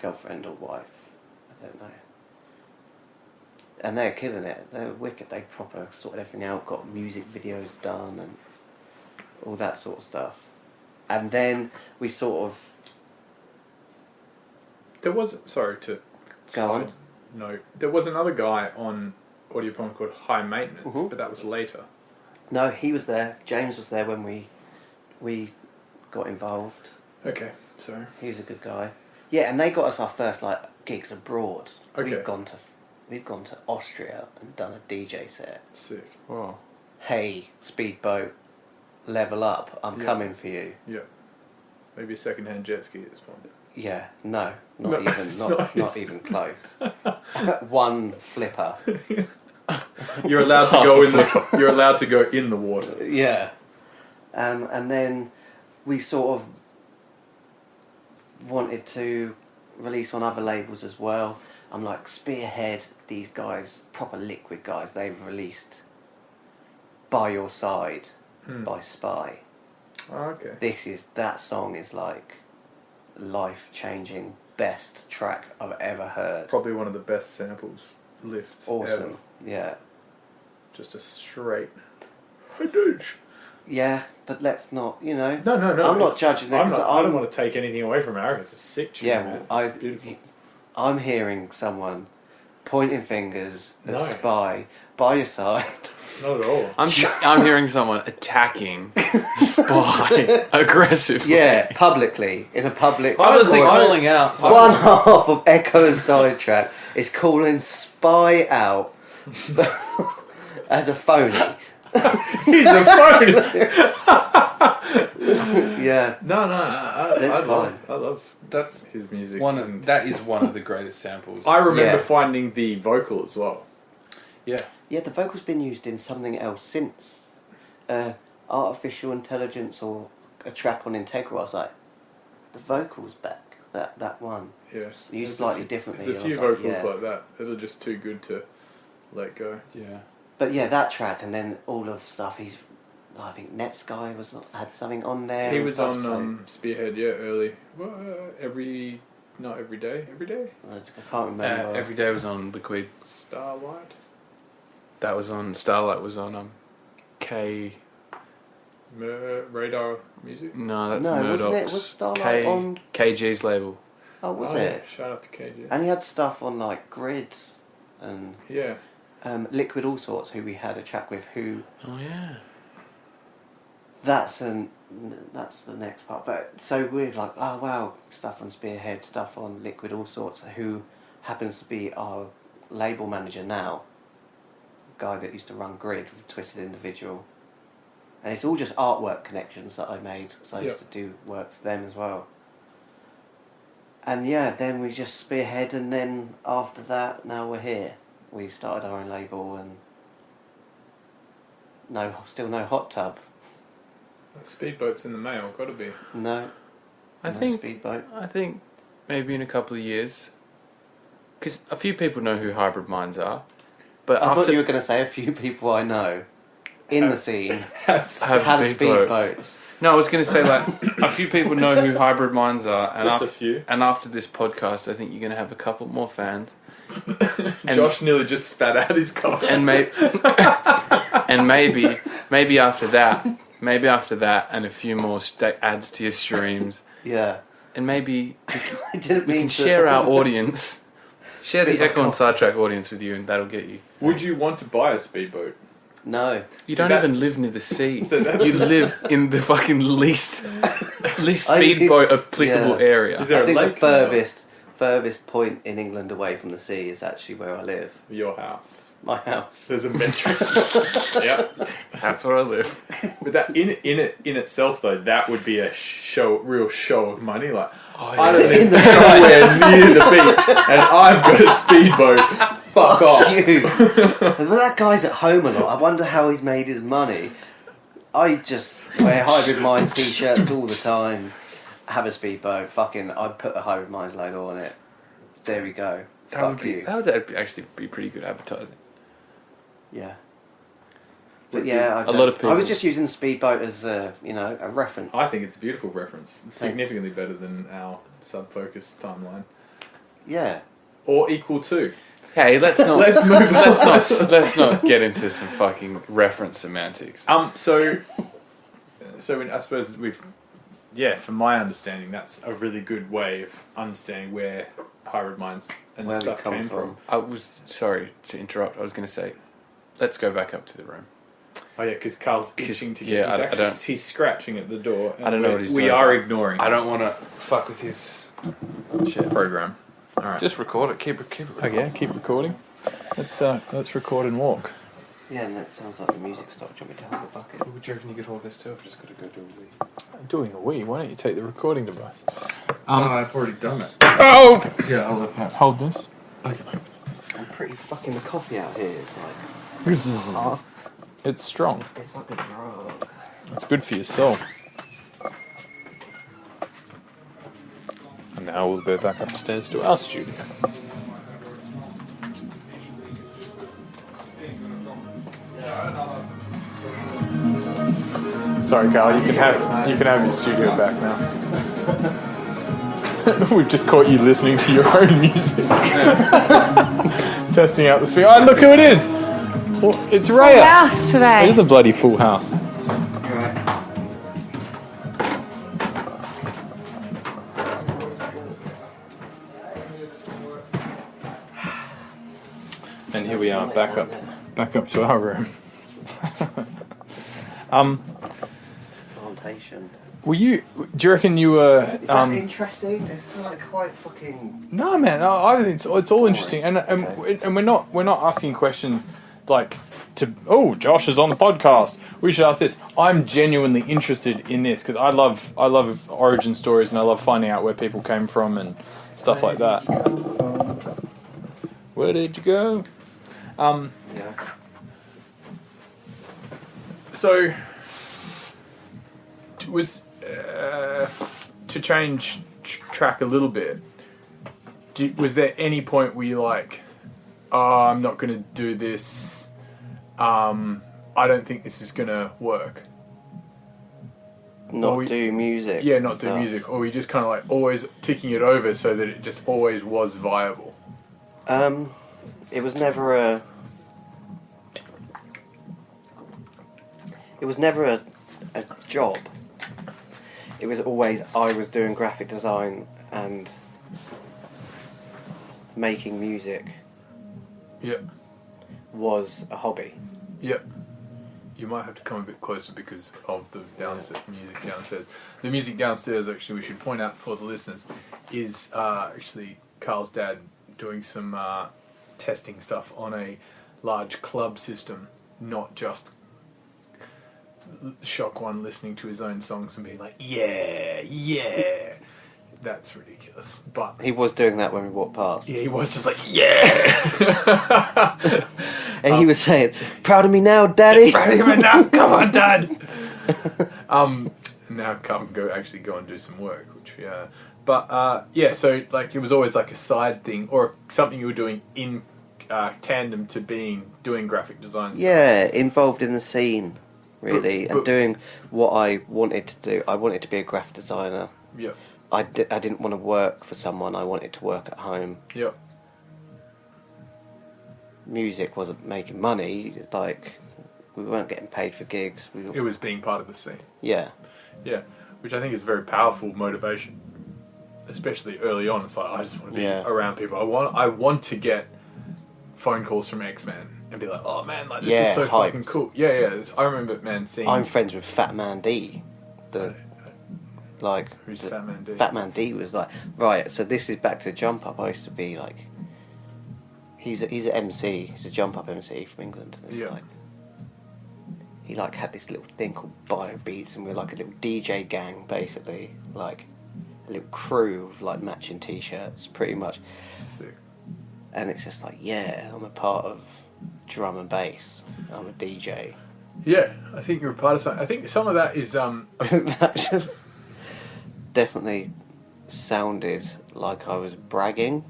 girlfriend or wife, I don't know. And they're killing it. They're wicked. They proper sorted everything out. Got music videos done and all that sort of stuff. And then we sort of. There was Go on. No, there was another guy on audio porn called High Maintenance, but that was later. No, he was there. James was there when we got involved. Okay, sorry. He was a good guy. Yeah, and they got us our first like gigs abroad. Okay. We've gone to Austria and done a DJ set. Sick. Wow. Hey, Speedboat, level up. I'm coming for you. Yeah. Maybe a second-hand jet ski at this point. Yeah, not even close. One flipper. You're allowed to go in You're allowed to go in the water. Yeah, and then we sort of wanted to release on other labels as well. I'm like, Spearhead, these guys, proper Liquid guys. They've released "By Your Side" by Spy. Oh, okay. That song is like life-changing, best track I've ever heard. Probably one of the best samples lifts Awesome. ever. Yeah. Just a straight douche. Yeah, but let's not, No. I'm not judging it. I don't want to take anything away from Eric. It's a sick tune, Yeah, man. well, It's beautiful. I'm hearing someone pointing fingers at No. Spy by your side. Not at all. I'm hearing someone attacking Spy aggressively. Yeah, publicly in a public. Publicly calling out. One half of Ekko and Sidetrack is calling Spy out as a phony. He's a phony. Yeah. No, I love That's his music. That is one of the greatest samples. I remember finding the vocal as well. Yeah. Yeah, the vocal's been used in something else since Artificial Intelligence or a track on Integral. I was like, the vocal's back. That one. Yes. Used slightly differently. There's a few vocals like that that are just too good to let go. Yeah. But yeah, that track and then all of stuff. I think Netsky had something on there. He was stuff, on Spearhead, early. Well, every day. I can't remember. Every Day was on Liquid. Starlight. That was on Starlight. Was on K. Radar Music. No, that's No, Murdoch's. wasn't it? Was Starlight on KG's label? Oh, was it? Shout out to KG. And he had stuff on like Grid and Yeah. Liquid All Sorts, who we had a chat with. Who? Oh yeah. That's the next part. But so we're like, oh wow, stuff on Spearhead, stuff on Liquid All Sorts. Who happens to be our label manager now? Guy that used to run Grid with Twisted Individual. And it's all just artwork connections that I made, because I used to do work for them as well. And yeah, then we just Spearhead, and then after that, now we're here. We started our own label, and still no hot tub. That Speedboat's in the mail, gotta be. No. I no think Speedboat. I think maybe in a couple of years, because a few people know who Hybrid Minds are, but I thought you were going to say a few people I know in the scene have speedboats. No, I was going to say like a few people know who Hybrid Minds are, and Just a few. And after this podcast, I think you're going to have a couple more fans. And Josh nearly just spat out his coffee. And maybe after that, Maybe after that and a few more adds to your streams. Yeah. And maybe we can share our audience. Share the Ekko and Sidetrack audience with you, and that'll get you. Would you want to buy a speedboat? No. You don't even live near the sea. You live in the fucking least speedboat applicable area. Is there I think the furthest point in England away from the sea is actually where I live. Your house. My house. There's a metro. Yep. That's where I live. But that in itself though, that would be a real show of money. Like I don't live nowhere near the beach, and I've got a speedboat. Fuck off. You. Well, that guy's at home a lot. I wonder how he's made his money. I just wear Hybrid Minds t-shirts all the time. Have a speedboat. I'd put a Hybrid Minds logo on it. There we go. That would actually be pretty good advertising. Yeah. But yeah, a lot of people. I was just using speedboat as a reference. I think it's a beautiful reference. Significantly better than our sub-focus timeline. Yeah. Or equal to. Hey, let's not move. Let's not get into some fucking reference semantics. So I suppose from my understanding, that's a really good way of understanding where Hybrid Minds and the stuff came from. I was sorry to interrupt. I was going to say, let's go back up to the room. Oh yeah, because Carl's itching to get. Yeah, he's scratching at the door. I don't know what he's doing. We are ignoring. I don't want to fuck with his shit program. All right, just record it. Keep it. Okay, yeah, keep recording. Let's record and walk. Yeah, and that sounds like the music stopped. Do you want me to hold the bucket? Would you reckon you could hold this too? I've just got to go do a wee. I'm doing a wee. Why don't you take the recording device? I've already done it. Oh! Yeah, I'll hold this. Okay. I'm pretty fucking the coffee out here. It's like it's strong. It's like a drug. It's good for your soul. And now we'll go back upstairs to our studio. Sorry, Carl. You can have your studio back now. We've just caught you listening to your own music, testing out the speaker. Oh, look who it is! Well, it's Raya. Full house today. It is a bloody full house. And here we are, back up to our room. Plantation. Do you reckon you were? Is that interesting? It's like quite fucking. No, man. I think it's all interesting, and we're not asking questions like to Josh is on the podcast. We should ask this. I'm genuinely interested in this because I love origin stories and I love finding out where people came from and stuff like that. Where did you go? Yeah. So was to change track a little bit. Was there any point where you're like, "Oh, I'm not going to do this. I don't think this is going to work." Do music. Yeah, not do music, or we just kind of like always ticking it over so that it just always was viable. It was never a. It was never a job. It was always I was doing graphic design and making music. Yep. Was a hobby. Yep. You might have to come a bit closer because of the music downstairs. The music downstairs, actually, we should point out for the listeners, is actually Carl's dad doing some testing stuff on a large club system, not just Shock One listening to his own songs and being like, yeah. That's ridiculous. But he was doing that when we walked past. Yeah, he was just like, yeah. And he was saying, "Proud of me now, Daddy." Proud of me now, come on, Dad. Now Carl can go and do some work, which so like it was always like a side thing or something you were doing in tandem to doing graphic design stuff. Yeah, involved in the scene, really, and doing what I wanted to do. I wanted to be a graphic designer. Yeah. I didn't want to work for someone. I wanted to work at home. Yeah. Music wasn't making money. Like, We weren't getting paid for gigs. It was being part of the scene. Yeah. Yeah, which I think is a very powerful motivation, especially early on. It's like, I just want to be around people. I want to get phone calls from X-Man and be like, oh man, like this is so fucking cool. Yeah. I remember, man, seeing... I'm friends with Fat Man D. Who's Fat Man D? Fat Man D was like, right, so this is back to Jump Up. I used to be like... He's an MC. He's a Jump Up MC from England. And it's like... He like had this little thing called Bio Beats, and we're like a little DJ gang, basically, like a little crew of like matching T-shirts, pretty much. Sick. And it's just like, yeah, I'm a part of drum and bass. I'm a DJ. Yeah, I think you're a part of something. I think some of that is That just definitely sounded like I was bragging.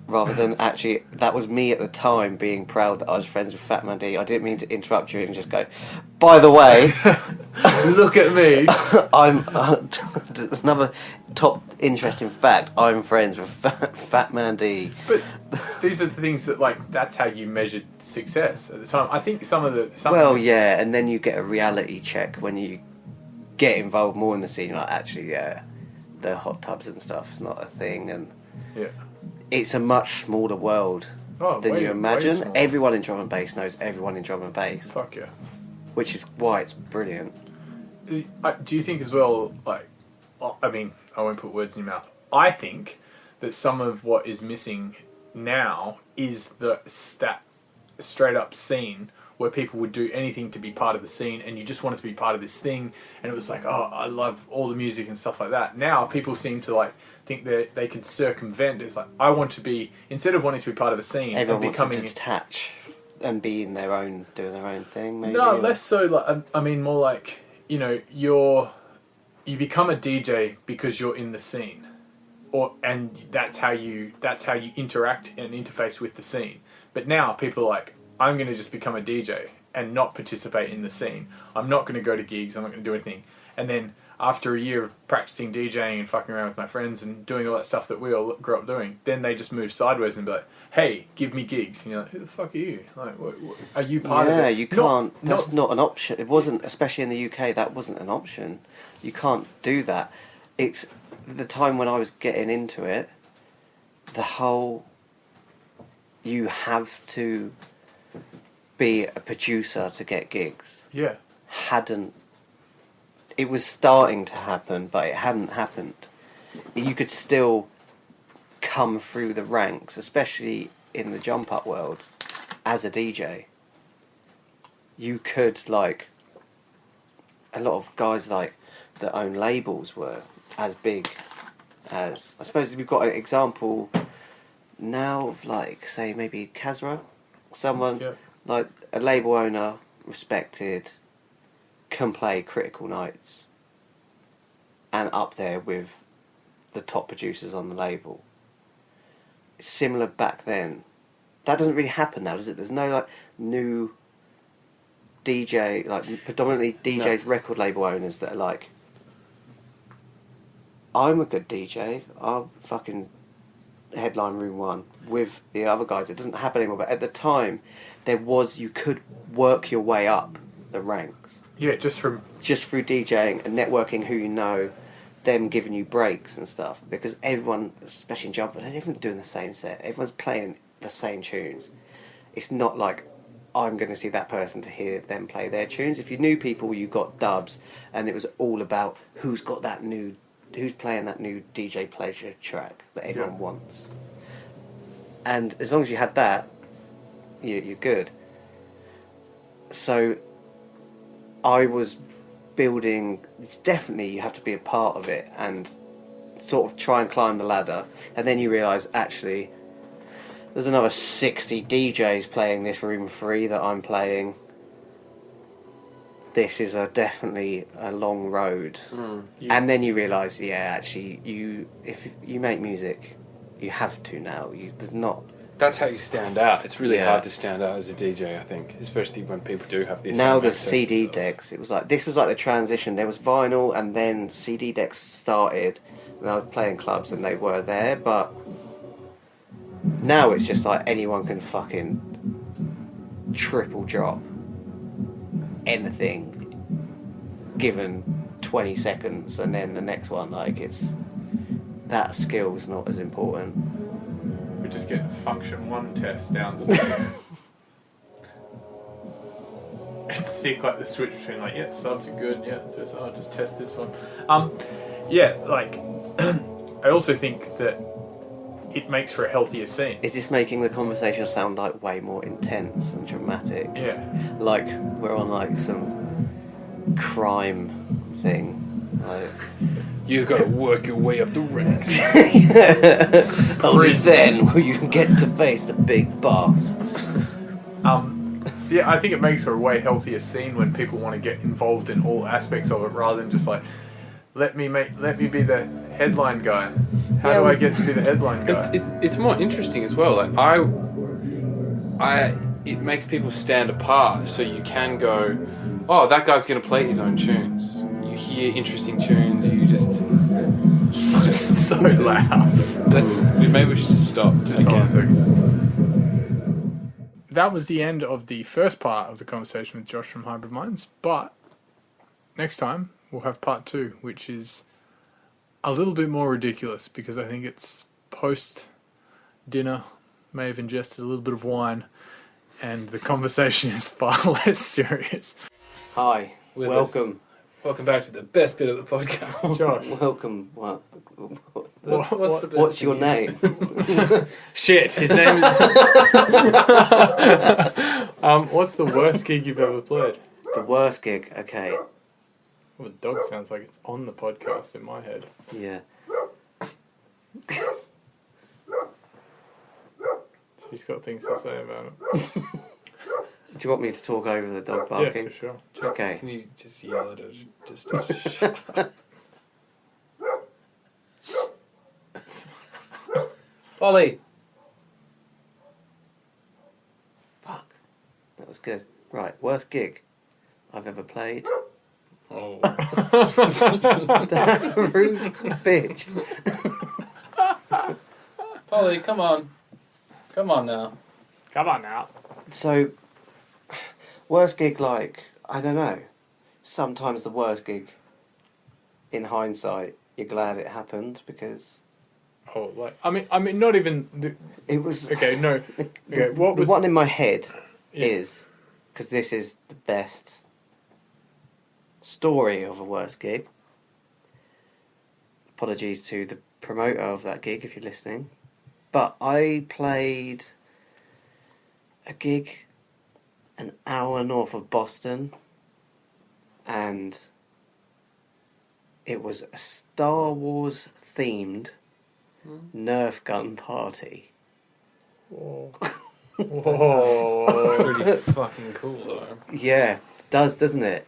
Rather than actually, that was me at the time being proud that I was friends with Fat Man D. I didn't mean to interrupt you and just go, by the way, look at me. I'm another top interesting fact. I'm friends with Fat Man D. But these are the things that, like, that's how you measured success at the time. I think yeah, and then you get a reality check when you get involved more in the scene. Like, actually, yeah, the hot tubs and stuff is not a thing, and it's a much smaller world than you imagine. Everyone in drum and bass knows everyone in drum and bass. Fuck yeah. Which is why it's brilliant. Do you think as well, like, I mean, I won't put words in your mouth. I think that some of what is missing now is that straight up scene where people would do anything to be part of the scene, and you just wanted to be part of this thing, and it was like, oh, I love all the music and stuff like that. Now people seem to like think that they can circumvent. It's like, I want to be, instead of wanting to be part of a scene, everyone wants to detach and be in their own, doing their own thing. Maybe, no, less so. Like, I mean, more like, you know, you become a DJ because you're in the scene, and that's how you interact and interface with the scene. But now people are like, I'm going to just become a DJ and not participate in the scene. I'm not going to go to gigs. I'm not going to do anything. And then after a year of practicing DJing and fucking around with my friends and doing all that stuff that we all grew up doing, then they just move sideways and be like, hey, give me gigs. And you're like, who the fuck are you? Like, what, are you part of it? Yeah, you can't. That's not an option. It wasn't, especially in the UK, that wasn't an option. You can't do that. It's the time when I was getting into it, you have to be a producer to get gigs. Yeah. It was starting to happen, but it hadn't happened. You could still come through the ranks, especially in the jump up world, as a DJ. You could, like, a lot of guys like that own labels were as big as, I suppose we've got an example now of, like, say maybe Kazra, someone like a label owner, respected, can play critical notes, and up there with the top producers on the label. It's similar back then. That doesn't really happen now, does it? There's no like new DJ, like predominantly DJs, record label owners that are like, I'm a good DJ, I'll fucking headline room one with the other guys. It doesn't happen anymore, but at the time you could work your way up the ranks. Yeah, just through DJing and networking, who you know, them giving you breaks and stuff, because everyone, especially in jumper, everyone's doing the same set, everyone's playing the same tunes. It's not like I'm going to see that person to hear them play their tunes. If you knew people, you got dubs, and it was all about who's playing that new DJ pleasure track that everyone wants. And as long as you had that, you're good. So I was building, definitely you have to be a part of it and sort of try and climb the ladder, and then you realise actually there's another 60 DJs playing this room free that I'm playing. This is definitely a long road. And then you realise, actually if you make music, you have to now. There's not. That's how you stand out. It's really hard to stand out as a DJ, I think, especially when people do have this. Now the CD decks, this was like the transition. There was vinyl, and then CD decks started, and I was playing clubs, and they were there. But now it's just like anyone can fucking triple drop anything given 20 seconds, and then the next one, like, it's that skill's not as important. We just get a function 1 test downstairs. It's sick, like the switch between like, yeah, subs are good, yeah, just test this one. Yeah, like I also think that it makes for a healthier scene. Is this making the conversation sound like way more intense and dramatic? Yeah. Like we're on like some crime thing. Like, You got to work your way up the ranks. only then will you get to face the big boss. Yeah, I think it makes for a way healthier scene when people want to get involved in all aspects of it, rather than just like, let me be the headline guy. How do I get to be the headline guy? It's more interesting as well. Like it makes people stand apart, so you can go, oh, that guy's going to play his own tunes. You hear interesting tunes, you just. It's so loud. Maybe we should just stop. Just hold on a second. That was the end of the first part of the conversation with Josh from Hybrid Minds, but next time we'll have part 2, which is a little bit more ridiculous because I think it's post-dinner, may have ingested a little bit of wine, and the conversation is far less serious. Hi, welcome. Welcome back to the best bit of the podcast. Josh. Welcome. What's your name? Shit, his name is... what's the worst gig you've ever played? The worst gig, okay. Well, the dog sounds like it's on the podcast in my head. Yeah. She's got things to say about it. Do you want me to talk over the dog barking? Yeah, for sure. Okay. Can you just yell at her? Just Polly! Fuck. That was good. Right, worst gig I've ever played. Oh. That rude bitch. Polly, come on. Come on now. Come on now. So, worst gig, like, I don't know. Sometimes the worst gig, in hindsight, you're glad it happened because... Oh, like, I mean, not even... It was... Okay, no. Okay, what was... The one in my head Yeah. is, because this is the best story of a worst gig. Apologies to the promoter of that gig if you're listening. But I played a gig an hour north of Boston, and it was a Star Wars themed Nerf gun party. Whoa. Whoa. Pretty fucking cool, though. Yeah, doesn't it?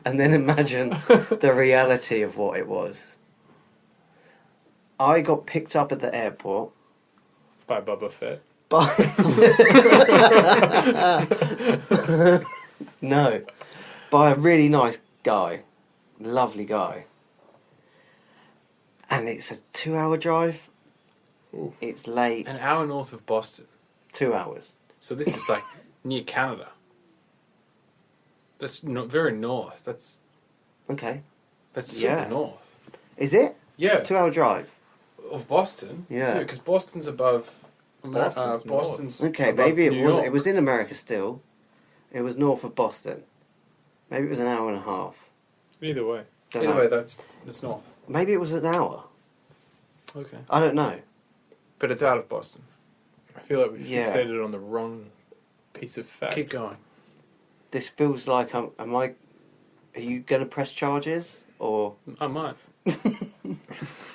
And then imagine the reality of what it was. I got picked up at the airport By Boba Fett. No, by a really nice guy, lovely guy. And it's a 2-hour drive. Ooh. It's late. An hour north of Boston. 2 hours. So this is like near Canada. That's very north. That's Okay. super Yeah. north. Is it? Yeah. 2-hour drive. Of Boston. Yeah. Because Boston's above. Boston's north. Boston's Okay, above maybe New it was. York. It was in America still. It was north of Boston. Maybe it was an hour and a half. Either way. Don't Either know. way, that's north. Maybe it was an hour. Okay. I don't know. But it's out of Boston. I feel like we Yeah. fixated on the wrong piece of fact. Keep going. This feels like Are you going to press charges or I might.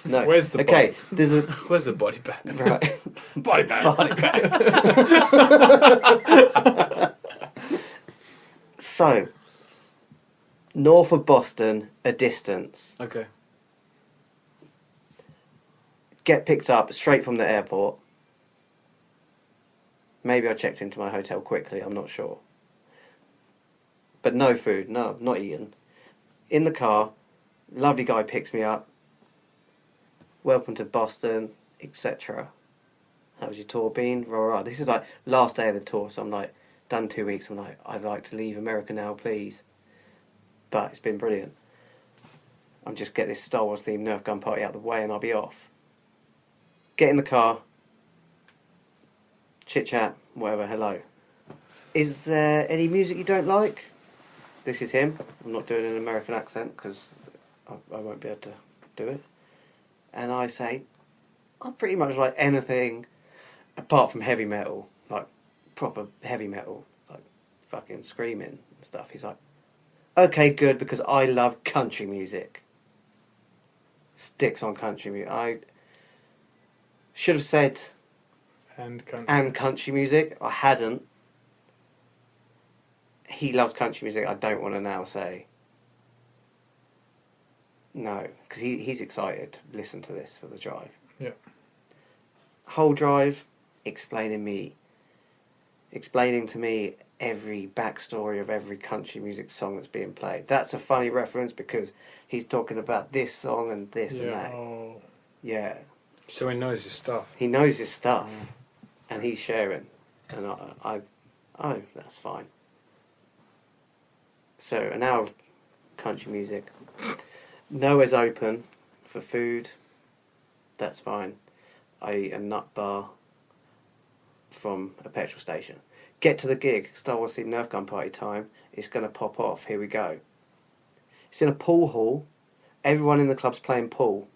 no? Where's the okay? There's a Where's the body bag? right. Body bag. Body bag. So, north of Boston, a distance. Okay. Get picked up straight from the airport. Maybe I checked into my hotel quickly, I'm not sure. But no food, no, not eaten. In the car, lovely guy picks me up. Welcome to Boston, etc. How's your tour been? Rah, rah. This is like last day of the tour, so I'm like done 2 weeks. I'm like, I'd like to leave America now, please. But it's been brilliant. I'm just get this Star Wars themed Nerf gun party out of the way and I'll be off. Get in the car. Chit chat, whatever, hello. Is there any music you don't like? This is him. I'm not doing an American accent because I won't be able to do it. And I say, I pretty much like anything apart from heavy metal, like proper heavy metal, like fucking screaming and stuff. He's like, okay, good, because I love country music. Sticks on country music. I should have said And country music. I hadn't. He loves country music. I don't want to now say no, because he's excited to listen to this for the drive. Yeah. Whole drive, explaining to me every backstory of every country music song that's being played. That's a funny reference because he's talking about this song and this and that. Oh. Yeah. So he knows his stuff. He knows his stuff, and he's sharing, and I that's fine. So an hour of country music. Nowhere's open for food. That's fine. I eat a nut bar from a petrol station. Get to the gig. Star Wars themed Nerf gun party time. It's going to pop off. Here we go. It's in a pool hall. Everyone in the club's playing pool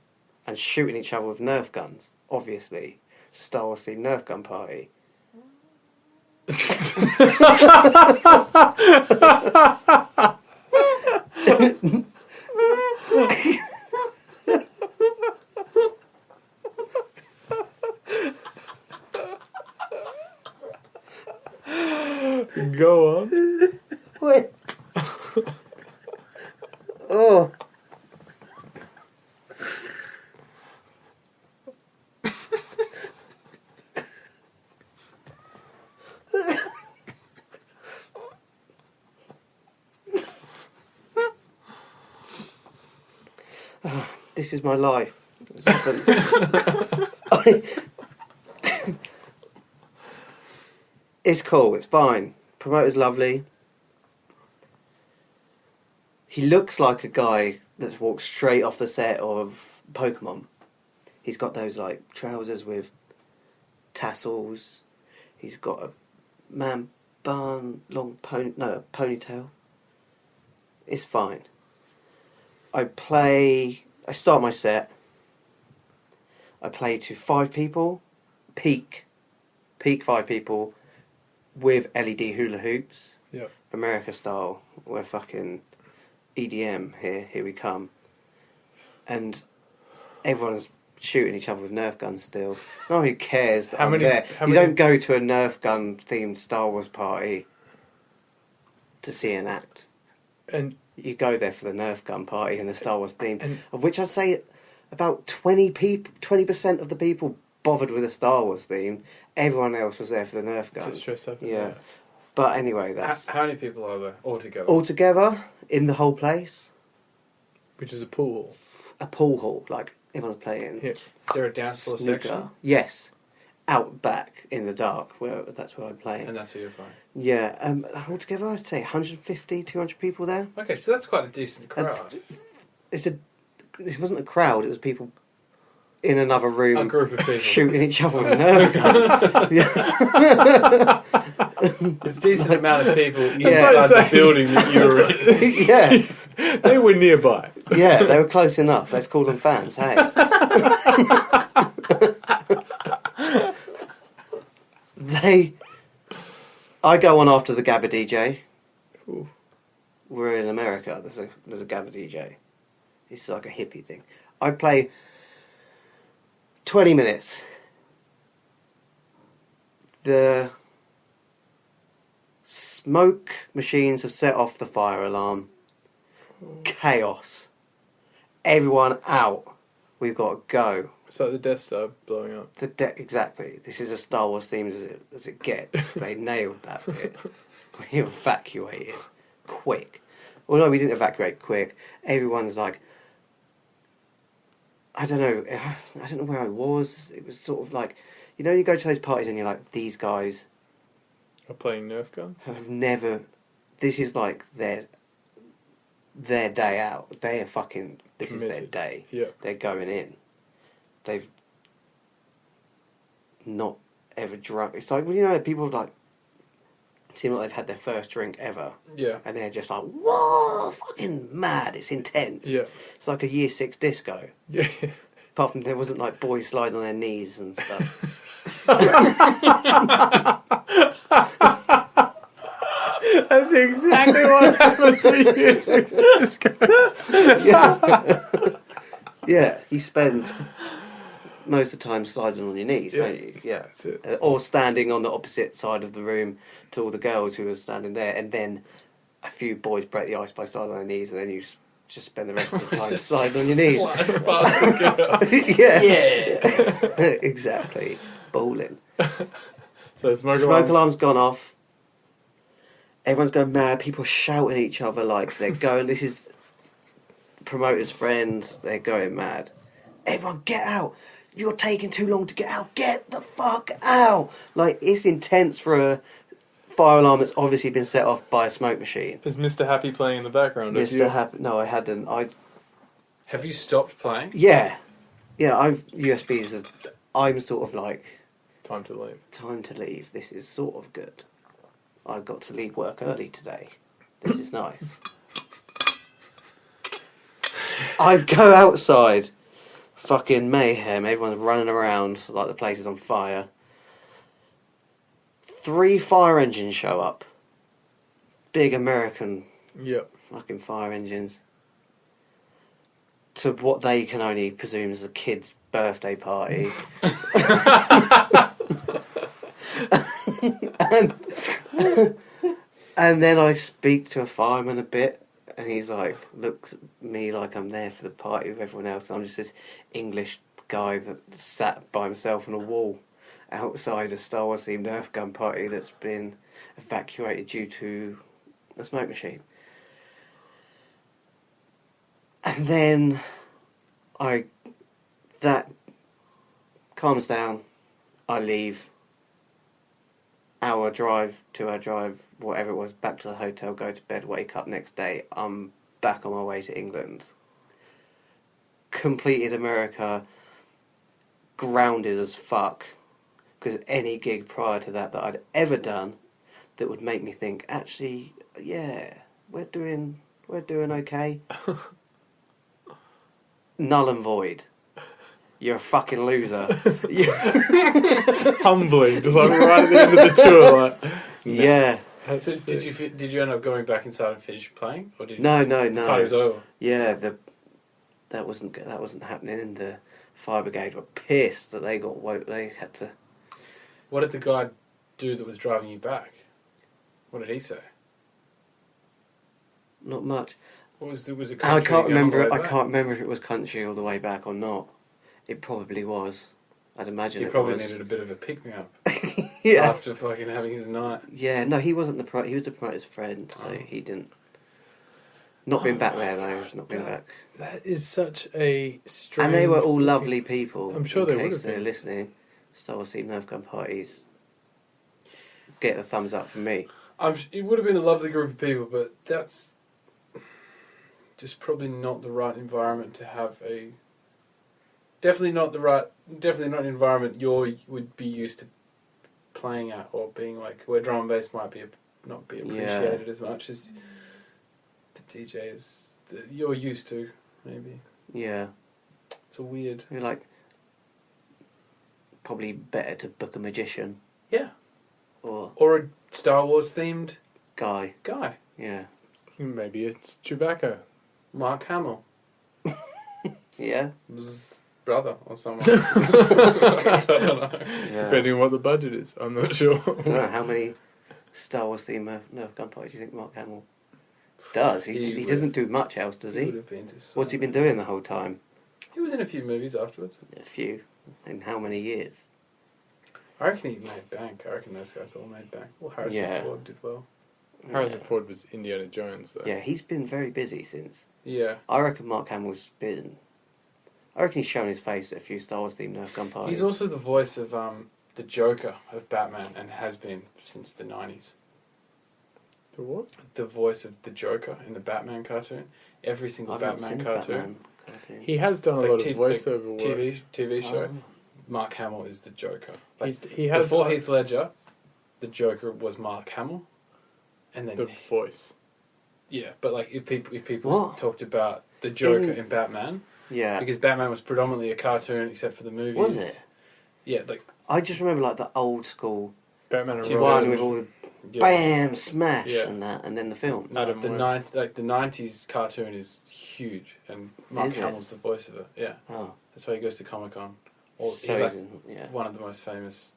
and shooting each other with Nerf guns. Obviously, it's a Star Wars themed Nerf gun party. Go on. Wait. Oh. This is my life. It's cool, it's fine. Promoter's lovely. He looks like a guy that's walked straight off the set of Pokemon. He's got those like trousers with tassels. He's got a man bun, ponytail. It's fine. I start my set. I play to 5 people, peak 5 people, with LED hula hoops. Yep. America style. We're fucking EDM here we come. And everyone's shooting each other with Nerf guns still. No one who cares that I'm there. You don't go to a Nerf gun themed Star Wars party to see an act. And you go there for the Nerf gun party and the Star Wars theme, of which I'd say about 20% of the people bothered with the Star Wars theme. Everyone else was there for the Nerf guns. Just dressed up. Yeah. But anyway, that's... How many people are there altogether? Altogether, in the whole place? Which is a pool. A pool hall, like everyone's playing. Yeah. Is there a dance floor section? Yes. Out back in the dark, that's where I'm playing. And that's where you're playing? Yeah. Altogether, I'd say 150, 200 people there. Okay, so that's quite a decent crowd. It wasn't a crowd, it was people in another room. A group of people. Shooting each other with Nerf guns. There's a decent amount of people inside the building that you were in. Yeah. They were nearby. Yeah, they were close enough. Let's call them fans, hey. I go on after the Gabba DJ. Ooh. We're in America. There's a Gabba DJ. It's like a hippie thing. I play 20 minutes. The smoke machines have set off the fire alarm. Chaos. Everyone out. We've got to go. It's like the Death Star blowing up. Exactly. This is a Star Wars theme as it gets. They nailed that bit. We evacuated quick. Well, no, we didn't evacuate quick. Everyone's like, I don't know where I was. It was sort of like, you go to those parties and you're like, these guys Are playing Nerf guns? have never. This is like their day out. They are fucking. This is their Committed. day. Yeah. They're going in. They've not ever drunk. It's like, well, you know, people like seem like they've had their first drink ever, Yeah. and they're just like, whoa, fucking mad. It's intense. Yeah. It's like a year 6 disco. Yeah. Apart from there wasn't like boys sliding on their knees and stuff. That's exactly what happens at Year 6 discos. Yeah. Yeah, you spend most of the time sliding on your knees, don't you? Yeah. That's it. Or standing on the opposite side of the room to all the girls who are standing there, and then a few boys break the ice by sliding on their knees, and then you just spend the rest of the time sliding on your knees. Slides past the girl. Yeah. Exactly. Bowling. So smoke alarm's gone off. Everyone's going mad. People are shouting at each other like they're going. This is promoter's friends. They're going mad. Everyone, get out! You're taking too long to get out. Get the fuck out! Like, it's intense for a fire alarm that's obviously been set off by a smoke machine. Is Mr. Happy playing in the background? Mr. Happy? No, I hadn't. Have you stopped playing? Yeah. I've USBs. I'm sort of like, Time to leave. time to leave. This is sort of good. I've got to leave work early today. This is nice. I go outside. Fucking mayhem. Everyone's running around like the place is on fire. 3 fire engines show up. Big American Yep. fucking fire engines. To what they can only presume is a kid's birthday party. and then I speak to a fireman a bit, and he's like, looks at me like I'm there for the party with everyone else. I'm just this English guy that sat by himself on a wall outside a Star Wars themed Nerf gun party that's been evacuated due to a smoke machine. And then that calms down, I leave. Hour drive, 2 hour drive, whatever it was, back to the hotel, go to bed, wake up next day, I'm back on my way to England. Completed America, grounded as fuck, because any gig prior to that I'd ever done that would make me think, actually, yeah, we're doing okay. Null and void. You're a fucking loser. Humbling, just like right at the end of the tour. Like, Yeah. So did you end up going back inside and finish playing, or did No. the party was over? Yeah, that wasn't happening. And the fire brigade were pissed that they got woke. They had to. What did the guy do that was driving you back? What did he say? Not much. What was it? I can't remember. I Back? can't remember if it was country all the way back or not. It probably was. I'd imagine He it probably was. needed a bit of a pick me up Yeah. after fucking having his night. Yeah. No, he wasn't he was the promoter's friend, so he didn't. Not been back there though. Not been back. that is such a strange. And they were all lovely people. I'm sure in they would case have they're been. listening. Star Wars themed Nerf gun parties. Get the thumbs up from me. It would have been a lovely group of people, but that's just probably not the right environment to have a. Definitely not an environment you would be used to playing at, or being like where drum and bass might not be appreciated as much as the DJ is. You're used to, maybe. Yeah. It's a weird. You're like, probably better to book a magician. Yeah. Or a Star Wars themed guy. Yeah. Maybe it's Chewbacca. Mark Hamill. Yeah. Bzzz, brother or someone. I don't know. Yeah. Depending on what the budget is, I'm not sure. I don't know how many Star Wars themed Nerf gun parties do you think Mark Hamill does? He doesn't do much else, does Would he? have been to What's he been doing the whole time? He was in a few movies afterwards. A few. In how many years? I reckon he made bank. I reckon those guys all made bank. Well, Harrison Ford did well. Harrison Ford was Indiana Jones, though. Yeah, he's been very busy since. Yeah. I reckon Mark Hamill's been. I reckon he's shown his face at a few Star Wars themed Nerf gun parties. He's also the voice of the Joker of Batman and has been since the 90s. The what? The voice of the Joker in the Batman cartoon. Every single I've not Batman seen the cartoon. Batman cartoon. He has done a Like lot of t- voiceover work. TV show. Oh. Mark Hamill is the Joker. Like, He has before Heath Ledger, the Joker was Mark Hamill, and then the voice. yeah. But like if people What? talked about the Joker in Batman, Yeah. because Batman was predominantly a cartoon except for the movies. Was it? Yeah, like I just remember like the old school Batman and Tim one Robin. with all the yeah. bam smash Yeah. and that, and then the films. No, Adam the West. the 90s cartoon is huge, and Mark Is it? Hamill's the voice of it. Yeah, Oh, that's why he goes to Comic-Con. so He's like yeah. one of the most famous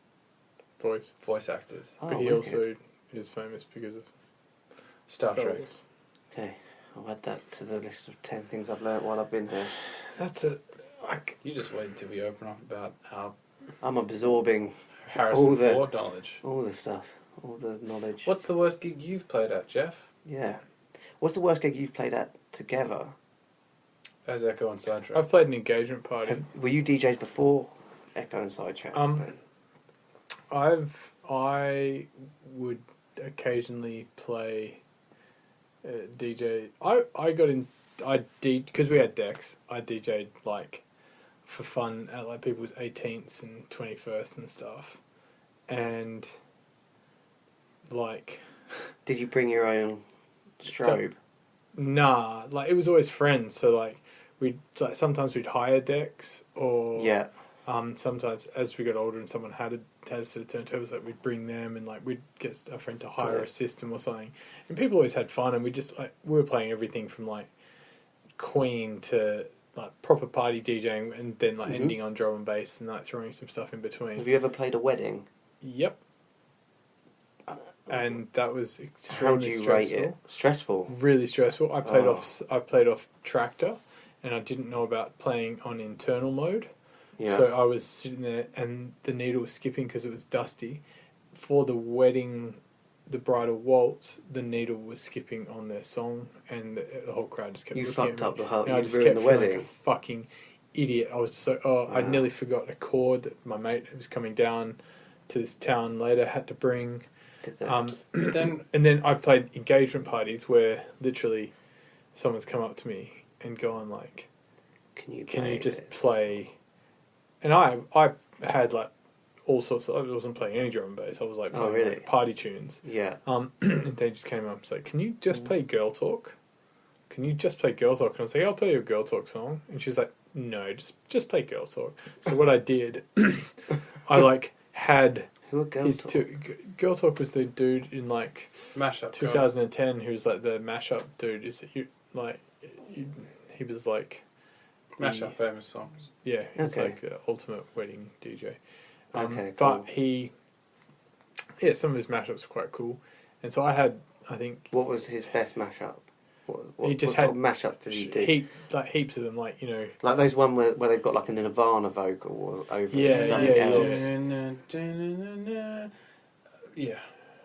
Voice. voice actors. Oh, But he wicked. also is famous because of Star Trek. Wars. Okay, I'll add that to the list of 10 things I've learnt while I've been here. That's it. You just wait until we open up about our I'm absorbing Harrison All the- Ford knowledge. all the stuff, all the knowledge. What's the worst gig you've played at, Jeff? Yeah. What's the worst gig you've played at together? As Ekko and Sidetrack. I've played an engagement party. Were you DJs before Ekko and Sidetrack? I would occasionally play DJ. I got in. Because we had decks. I DJ'd like for fun at like people's 18th and 21st and stuff, and like Did you bring your own strobe? nah, like it was always friends. So like we'd like sometimes we'd hire decks or Yeah. sometimes as we got older and someone had a set of turntables, like we'd bring them and like we'd get a friend to hire a system or something. And people always had fun, and we just like we were playing everything from like Queen to like proper party DJing, and then like ending on drum and bass and like throwing some stuff in between. Have you ever played a wedding? Yep. And that was How do extremely you stressful. rate it? Stressful. Really stressful. I played Oh. I played off Tractor, and I didn't know about playing on internal mode. Yeah. So I was sitting there, and the needle was skipping because it was dusty. For the wedding, the bridal waltz, the needle was skipping on their song, and the whole crowd just kept You looking fucked at me. up the whole. And I You just ruined kept the feeling like wedding. a fucking idiot. I was so I Wow. nearly forgot a chord that my mate who was coming down to this town later had to bring. Did that. And then I've played engagement parties where literally someone's come up to me and gone like, Can you just this? play? And I had like all sorts of. I wasn't playing any drum and bass. I was like Oh, playing really? like, party tunes. Yeah. And they just came up and said, "Can you just play Girl Talk? Can you just play Girl Talk?" And I was like, "I'll play you a Girl Talk song." And she's like, "No, just play Girl Talk." So what I did, I like had Who are girls? his Girl Talk was the dude in like Mashup. 2010 who was like the mashup dude. He was like Mashup famous songs. yeah, he was Okay. like the ultimate wedding DJ. Okay, But cool. some of his mashups were quite cool, and so I think What was his best mashup? What, He just what sort had of mashup did he do? heaps of them, like you know. Like those one where they've got like a Nirvana vocal or over Yeah, something yeah, else. Yeah.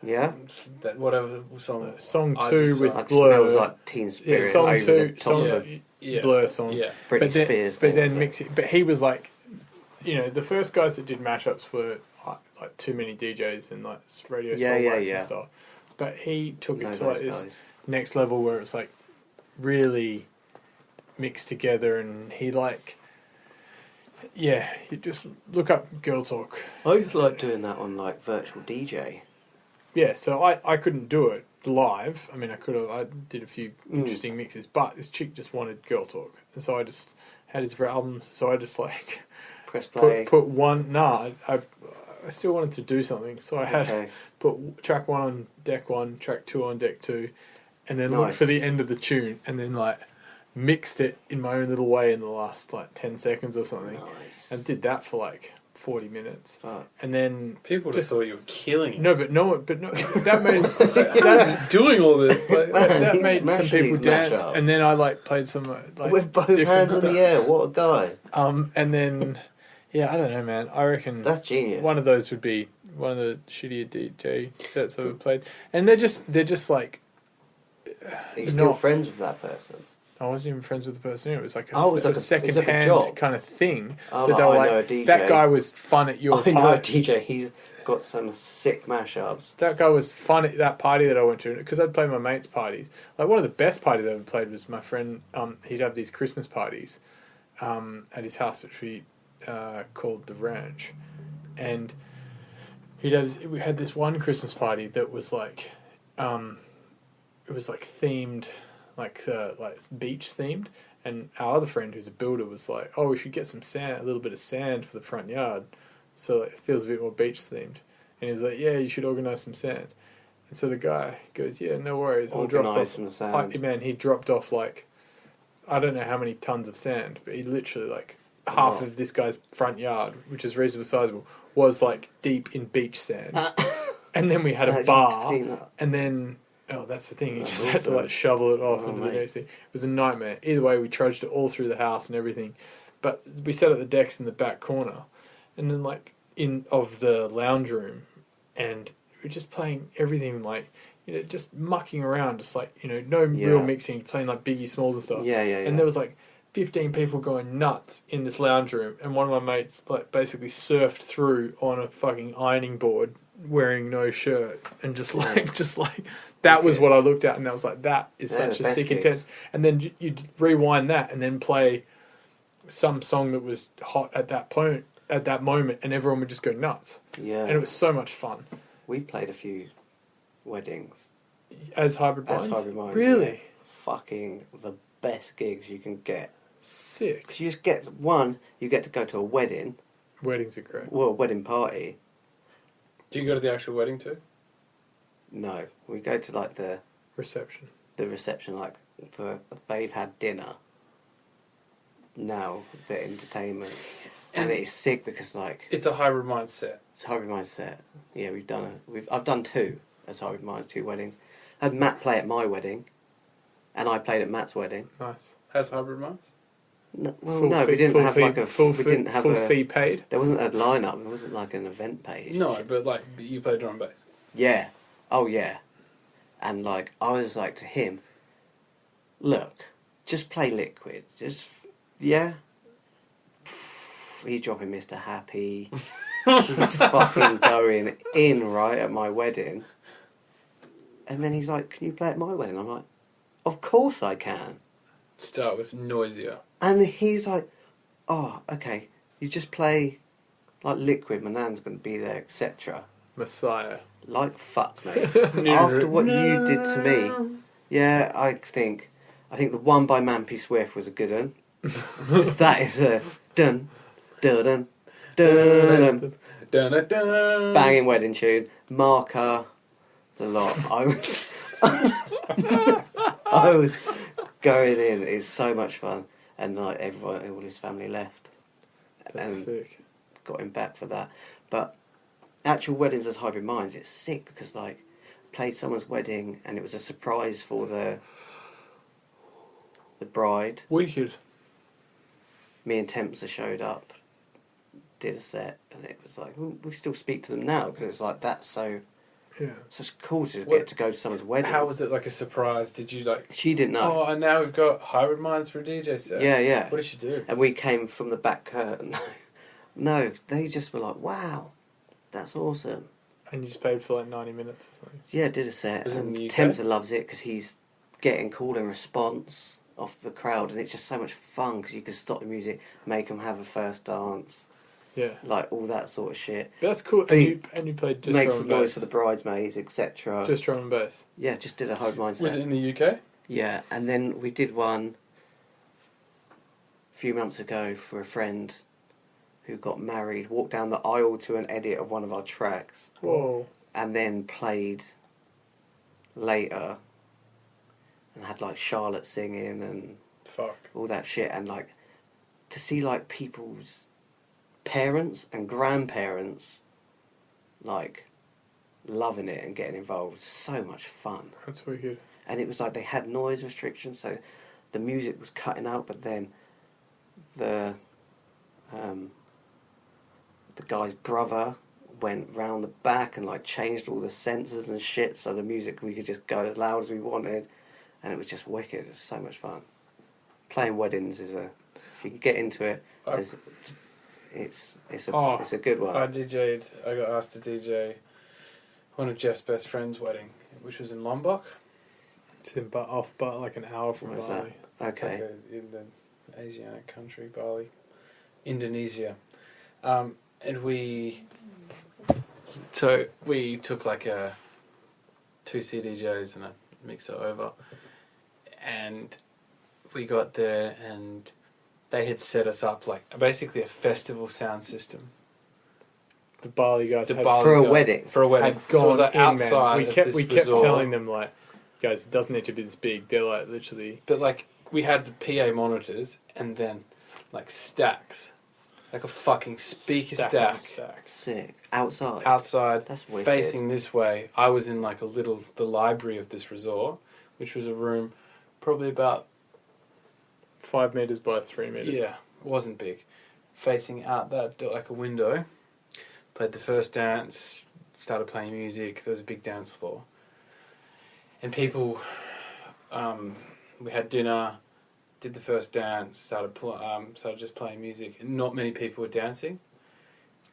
Yeah. That whatever song. Song I 2 just, with Like Blur. smells like Teen Spirit. Yeah, song over 2, the top song of Yeah. Blur song. Yeah. Britney but then, Spears. but thing, then was mix it. But he was like, you know, the first guys that did mashups were like too many DJs and like radio songwriters and stuff. But he took it Know to like those this guys. next level where it's like really mixed together, and he like, yeah, you just look up Girl Talk. I used to like doing that on like virtual DJ. Yeah, so I couldn't do it live. I mean, I did a few interesting mixes, but this chick just wanted Girl Talk, and so I just had his albums. So I just like Press play. put one. Nah, I still wanted to do something, so I had Okay. put track 1 on deck 1, track 2 on deck 2, and then looked Nice. for the end of the tune, and then like mixed it in my own little way in the last like 10 seconds or something, Nice. and did that for like 40 minutes, Fuck. and then People just thought you were killing it. no, but that made That's doing all this. Like, that He made some smashes people these dance, mashups. and then I like played some like With both different hands in stuff. the air. What a guy. And then yeah, I don't know, man. I reckon That's genius. one of those would be one of the shittier DJ sets I've ever played, and they're just like Are you still not- friends with that person? I wasn't even friends with the person. It was like Oh, it was like a second-hand job. kind of thing. Oh, that they were I like, know a DJ. that guy was fun at your I know a party. DJ. He's got some sick mashups. That guy was fun at that party that I went to because I'd play my mates' parties. Like one of the best parties I ever played was my friend. He'd have these Christmas parties at his house, which we called the Ranch, and we had this one Christmas party that was like, it was like themed, like beach themed, and our other friend who's a builder was like, oh, we should get some sand, a little bit of sand for the front yard, so it feels a bit more beach themed. And he's like, yeah, you should organise some sand. And so the guy goes, yeah, no worries, I'll drop off some sand. Man, he dropped off like, I don't know how many tons of sand, but he literally like half of this guy's front yard, which is reasonably sizable, was like deep in beach sand. And then we had a bar, and then that's the thing. He just had to like shovel it off into the next thing. It was a nightmare. Either way, we trudged it all through the house and everything, but we set up the decks in the back corner, and then like of the lounge room, and we were just playing everything like, just mucking around, just like, no real mixing, playing like Biggie Smalls and stuff. Yeah. And there was like 15 people going nuts in this lounge room, and one of my mates like basically surfed through on a fucking ironing board wearing no shirt, and just like that was what I looked at, and I was like, that is such a sick intense. And then you'd rewind that and then play some song that was hot at that moment, and everyone would just go nuts. Yeah. And it was so much fun. We've played a few weddings. As Hybrid Minds? As Hybrid Minds. Really? Yeah. Fucking the best gigs you can get. Sick. 'Cause you just get, you get to go to a wedding. Weddings are great. Well, a wedding party. Do you go to the actual wedding too? No. We go to like the reception, like they've had dinner. Now the entertainment. And it's sick because like it's a Hybrid Minds set. It's a Hybrid Minds set. Yeah, I've done 2 as Hybrid Minds, 2 weddings. I had Matt play at my wedding, and I played at Matt's wedding. Nice. Has Hybrid Minds? No, we didn't have like a full fee paid. There wasn't a lineup. There wasn't like an event page. No, but like you play drum and bass. Yeah. Oh yeah. And like I was like to him, look, just play Liquid. Yeah. He's dropping Mr. Happy. He's fucking going in right at my wedding. And then he's like, can you play at my wedding? I'm like, of course I can. Start with Noisier. And he's like, oh, okay. You just play like Liquid, my nan's going to be there, etc. Messiah. Like fuck, mate. After what you did to me, yeah, I think the one by Mampy Swift was a good one. That is a dun dun dun dun dun dun banging wedding tune. Marker, the lot. I was going in. It's so much fun, and like everyone, all his family left. That's and sick. Got him back for that, but. Actual weddings as Hybrid Minds, it's sick because like played someone's wedding and it was a surprise for the bride. Wicked. Me and Tempser showed up, did a set, and it was like we still speak to them now because it's like that's so cool to get to go to someone's wedding. How was it like a surprise? Did you like? She didn't know. Oh, and now we've got Hybrid Minds for a DJ set. Yeah. What did she do? And we came from the back curtain. No, they just were like, wow. That's awesome. And you just played for like 90 minutes or something? Yeah, did a set. Was and it in the UK? Tempter loves it because he's getting call and response off the crowd, and it's just so much fun because you can stop the music, make them have a first dance. Yeah. Like all that sort of shit. But that's cool. And you played just make drum some and noise bass. for the bridesmaids, etc. Just drum and bass. Yeah, just did a Hybrid Minds set. Was it in the UK? Yeah, and then we did one a few months ago for a friend who got married, walked down the aisle to an edit of one of our tracks. Whoa. And then played later and had like Charlotte singing and all that shit, and like to see like people's parents and grandparents like loving it and getting involved, so much fun. That's wicked. And it was like they had noise restrictions, so the music was cutting out, but then the guy's brother went round the back and like changed all the sensors and shit, so the music we could just go as loud as we wanted, and it was just wicked. It was so much fun. playing weddings is if you get into it, it's a good one. I got asked to DJ one of Jeff's best friend's wedding, which was in Lombok. It's in like an hour from Where's Bali. that? Okay. Like in the Asiatic country, Bali, Indonesia, and we took like two CDJs and a mixer over, and we got there and they had set us up like basically a festival sound system. The Bali guys for a wedding. For a wedding. Had gone so it was like outside. We kept telling them like, guys, it doesn't need to be this big. They're like literally. But like we had the PA monitors and then like stacks, like a fucking speaker stack. Sick. Outside. That's wicked. Facing this way. I was in like the library of this resort, which was a room probably about 5 meters by 3 meters. Yeah, it wasn't big. Facing out that door, like a window. Played the first dance, started playing music. There was a big dance floor. And people, we had dinner, did the first dance, started just playing music. And not many people were dancing.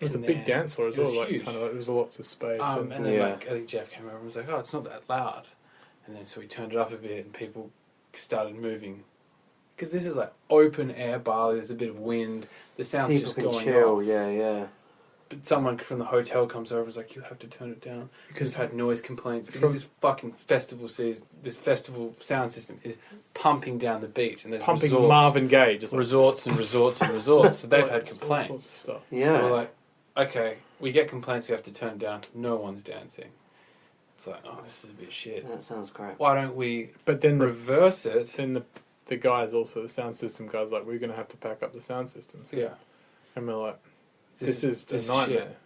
It was a big dance floor as well. Like, huge. kind of, it was lots of space. And then like, I think Jeff came over and was like, oh, it's not that loud. And then so we turned it up a bit and people started moving. Because this is like open air Bali, there's a bit of wind, the sound's people just can going chill, off. yeah. But someone from the hotel comes over and is like, you have to turn it down. Because we've had noise complaints. Because this fucking festival sound system is pumping down the beach. And there's pumping resorts, Marvin Gaye. Just like resorts and resorts and resorts. So they've had complaints. All sorts of stuff. Yeah. So we're like, okay, we get complaints, we have to turn it down. No one's dancing. It's like, oh, this is a bit shit. That sounds great. Why don't we reverse it? Then the guys also, the sound system guys, like, we're going to have to pack up the sound system. So. Yeah. And we're like, this is a nightmare.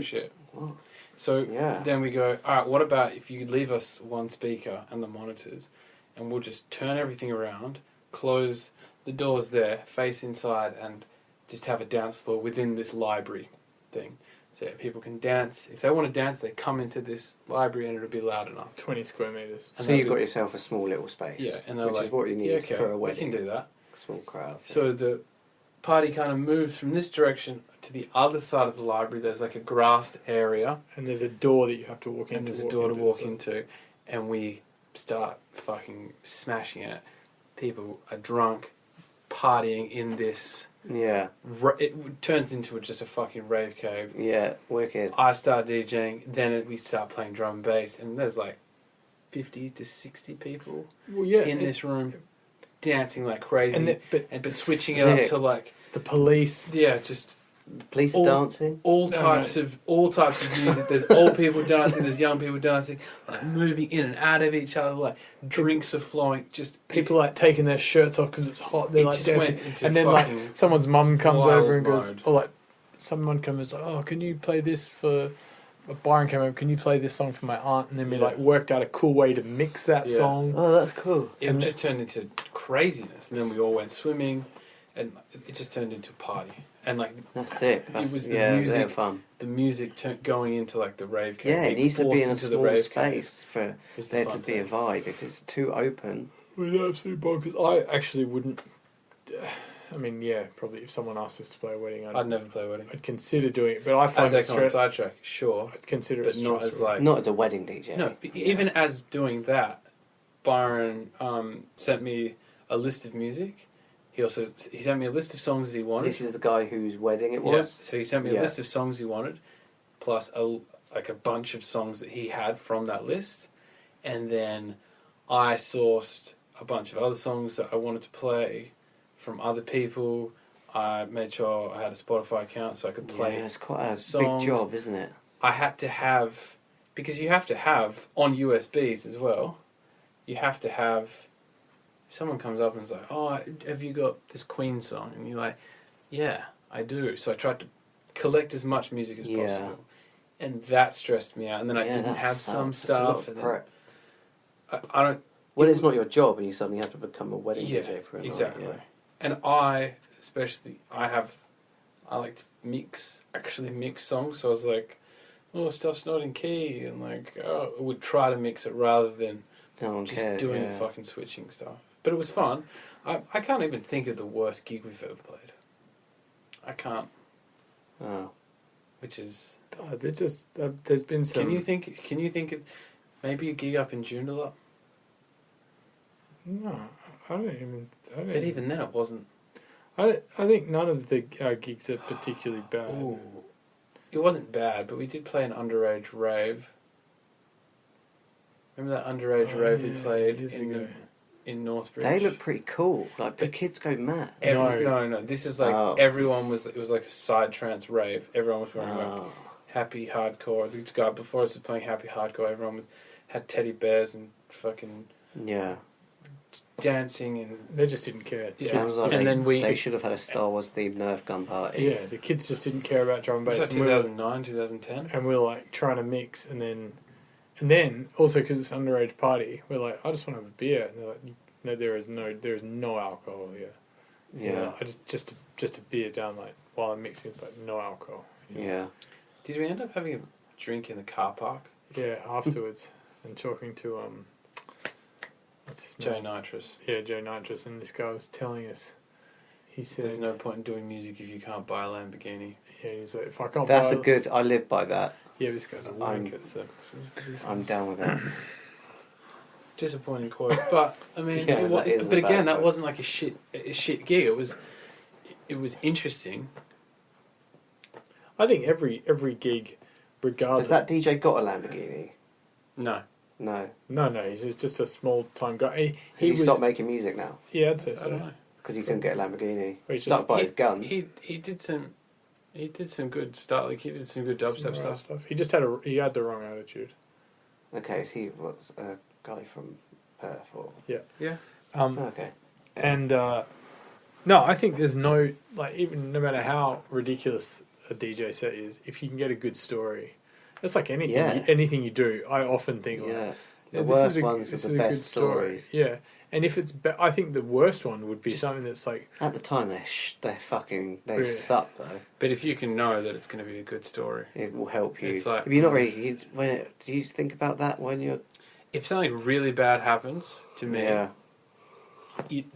Shit. What? So then we go, all right, what about if you could leave us one speaker and the monitors and we'll just turn everything around, close the doors there, face inside and just have a dance floor within this library thing. So people can dance. If they want to dance, they come into this library and it'll be loud enough. 20 square metres. So you've got yourself a small little space. Yeah. And which is what you need for a wedding. We can do that. Small crowd. So the party kind of moves from this direction to the other side of the library. There's like a grassed area. And there's a door that you have to walk into. And there's a door to walk into. And we start fucking smashing it. People are drunk, partying in this. Yeah. It turns into just a fucking rave cave. Yeah, wicked. I start DJing, then we start playing drum and bass, and there's like 50 to 60 people in this room dancing like crazy. But switching it up to like the police. Yeah, just police are dancing. All types of music. There's old people dancing. There's young people dancing. Like moving in and out of each other. Like drinks are flowing. Just people like taking their shirts off because it's hot. They're like dancing. And then like someone's mum comes over and goes, or like someone comes like, oh, can you play this for? Byron came over. Can you play this song for my aunt? And then we like worked out a cool way to mix that song. Oh, that's cool. It just turned into craziness. And then we all went swimming, and it just turned into a party. And like that's it. It was the music. Fun. The music going into like the rave cave. Yeah, it needs to be in a small space for there to be a vibe. If it's too open, it's absolutely bonkers. I actually wouldn't. I mean, yeah, probably if someone asked us to play a wedding, I'd never play a wedding. I'd consider doing it, but I find as Ekko and Sidetrack, sure. I'd consider but it, not as like not as a wedding DJ. No, even as doing that, Byron sent me a list of music. He sent me a list of songs that he wanted. This is the guy whose wedding it was? Yeah. So he sent me a list of songs he wanted, plus a bunch of songs that he had from that list. And then I sourced a bunch of other songs that I wanted to play from other people. I made sure I had a Spotify account so I could play it's quite a songs. big job, isn't it? I had to have... Because you have to have, on USBs as well, you have to have... Someone comes up and is like, oh, have you got this Queen song? And you're like, yeah, I do. So I tried to collect as much music as possible. And that stressed me out. And then I didn't have some stuff. And then I don't... Well, it's not your job and you suddenly have to become a wedding DJ for a night. Exactly. Yeah. And I like to mix songs. So I was like, oh, stuff's not in key. And like, I would try to mix it rather than No one just cares, doing yeah. fucking switching stuff. But it was fun. I can't even think of the worst gig we've ever played. I can't. Oh. Which is... Oh, they're just... there's been some... Can you think of maybe a gig up in Joondalup? No, I don't even... But even then it wasn't... I think none of the gigs are particularly bad. Ooh. It wasn't bad, but we did play an underage rave. Remember that underage rave we played in Northbridge? They look pretty cool. Like, the kids go mad. No. This is like everyone was... It was like a side trance rave. Everyone was wearing like happy hardcore. The guy before us was playing happy hardcore. Everyone had teddy bears and fucking... Yeah. Dancing and... They just didn't care. Sounds like they should have had a Star Wars themed Nerf gun party. Yeah, the kids just didn't care about drum and bass. Was that 2009, 2010? And we were like trying to mix, and then also because it's an underage party, we're like, I just want to have a beer, and they're like, no, there is no alcohol here. Yeah. I just a beer down like while I'm mixing. It's like no alcohol. Yeah. Did we end up having a drink in the car park? Yeah, afterwards, and talking to what's his name? Joe Nitrous. Yeah, Joe Nitrous, and this guy was telling us. He said, "There's no point in doing music if you can't buy a Lamborghini." Yeah, he's like, if I can't. That's I live by that. Yeah, this guy's a wanker. So. I'm down with that. Disappointing quote, but I mean, Yeah, but again, that wasn't like a shit gig. It was interesting. I think every gig, regardless. Has that DJ got a Lamborghini? No. No. No, he's just a small time guy. He stopped making music now. Yeah, I'd say so. I don't know. Because he couldn't get a Lamborghini. Well, He's stuck by his guns. He did some good stuff. Like he did some good dubstep stuff. He just had the wrong attitude. Okay, so he was a guy from Perth, or Yeah. okay. And no, I think there's no even no matter how ridiculous a DJ set is, if you can get a good story, it's like anything. Yeah. Anything you do, I often think the worst ones are the best stories. Yeah, and if it's, I think the worst one would be something that's like at the time they really suck though. But if you can know that it's going to be a good story, it will help you. It's like, if you're not really, do you think about that when you're? If something really bad happens to me,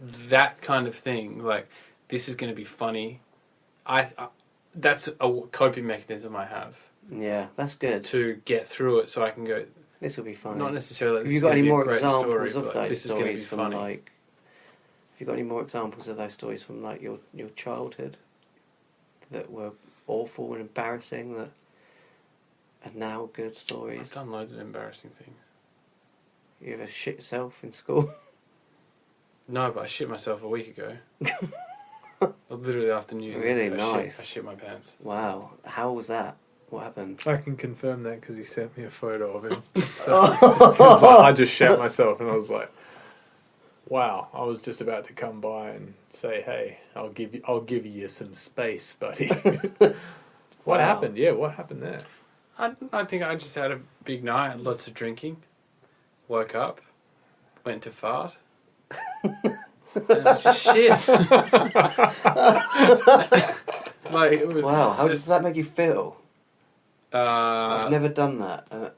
that kind of thing, like this is going to be funny. That's a coping mechanism I have. Yeah, that's good to get through it, so I can go. This will be funny. Not necessarily. Have you got any more examples story, of those this stories is from funny. like? Have you got any more examples of those stories from like your childhood that were awful and embarrassing that are now good stories? I've done loads of embarrassing things. You ever shit yourself in school? No, but I shit myself a week ago. Literally after New Year's. Really I nice. I shit my pants. Wow, how was that? What happened? I can confirm that because he sent me a photo of him. So, I just shat myself, and I was like, "Wow!" I was just about to come by and say, "Hey, I'll give you some space, buddy." What happened? Yeah, what happened there? I think I just had a big night, lots of drinking. Woke up, went to fart. And it was just shit. Like it was. Wow, how does that make you feel? I've Uh, never done that, and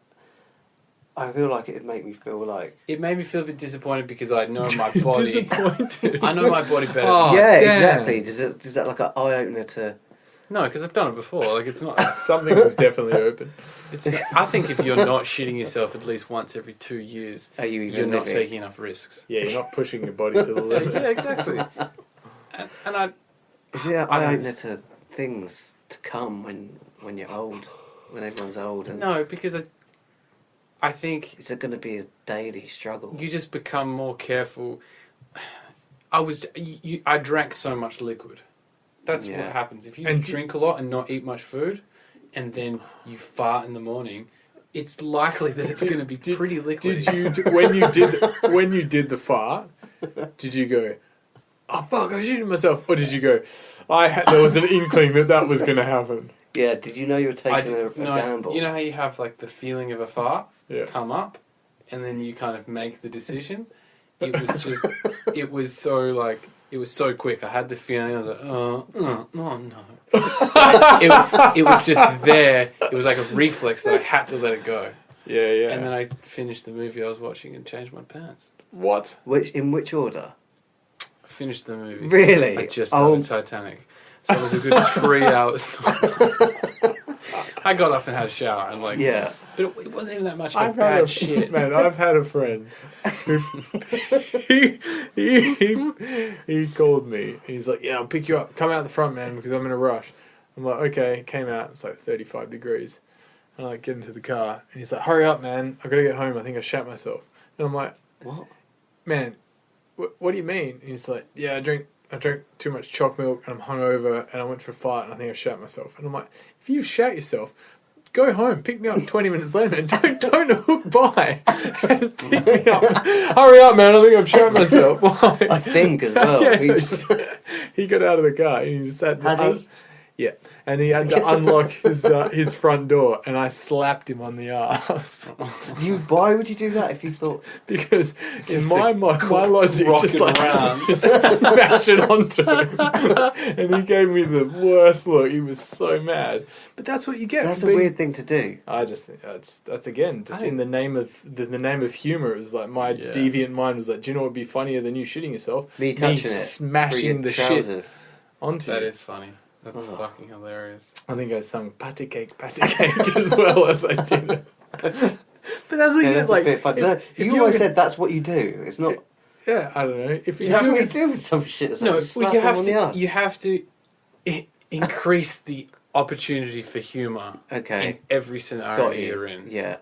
I feel like it'd make me feel like. it made me feel a bit disappointed because I know my body. Disappointed. I know my body better. Oh, yeah, damn. exactly. Is that like an eye opener to? No, because I've done it before. Like it's not. Something was definitely open. I think if you're not shitting yourself at least once every 2 years, Are you even you're not living? taking enough risks. Yeah, you're not pushing your body to the limit. Yeah, exactly. And I. Is it an eye opener to things to come when you're old, when everyone's old? And No, because I think is it going to be a daily struggle? you just become more careful. I drank so much liquid. That's what Yeah. happens. If you And drink a lot and not eat much food, and then you fart in the morning, it's likely that it's going to be pretty liquid. Did you when you did the fart? Did you go, "Oh fuck, I shitting myself," or did you go, there was an inkling that was going to happen"? Yeah. Did you know you were taking a gamble? You know how you have like the feeling of a fart Yeah. come up, and then you kind of make the decision. It was just, it was so quick. I had the feeling. I was like, oh no. It was just there. It was like a reflex that I had to let it go. Yeah. And then I finished the movie I was watching and changed my pants. What? In which order? I finished the movie. Really? I just started Titanic. So it was a good 3 hours. I got up and had a shower and like... Yeah. But it wasn't even that much of bad shit. Man, I've had a friend who he called me and he's like, yeah, I'll pick you up. Come out the front, man, because I'm in a rush. I'm like, okay. Came out. It's like 35 degrees. And I like get into the car and he's like, hurry up, man. I gotta get home. I think I shat myself. And I'm like, What? Man, what do you mean? And he's like, yeah, I drank too much choc milk and I'm hungover and I went for a fight and I think I shat myself. And I'm like, if you've shat yourself, go home, pick me up 20 minutes later, man. Don't hook by and pick me up. Hurry up, man, I think I've shat myself. I think as well. Yeah, he got out of the car and he just had yeah, and he had to unlock his front door, and I slapped him on the arse. Why would you do that if you thought? Because in my logic, just like around. just smash it onto him, and he gave me the worst look. He was so mad, but that's what you get. That's a weird thing to do. I just think that's again just in the name of the name of humor. It was like my deviant mind was like, do you know what would be funnier than you shitting yourself? Me touching smashing the trousers. shit onto you. That is funny. That's fucking hilarious. I think I sung Patty Cake as well as I did it. But that's what you that's like. A bit funny. You always said that's what you do. It's not. Yeah, I don't know. That's what you do with some shit. No, you have to increase the opportunity for humour in every scenario you're in. Yeah.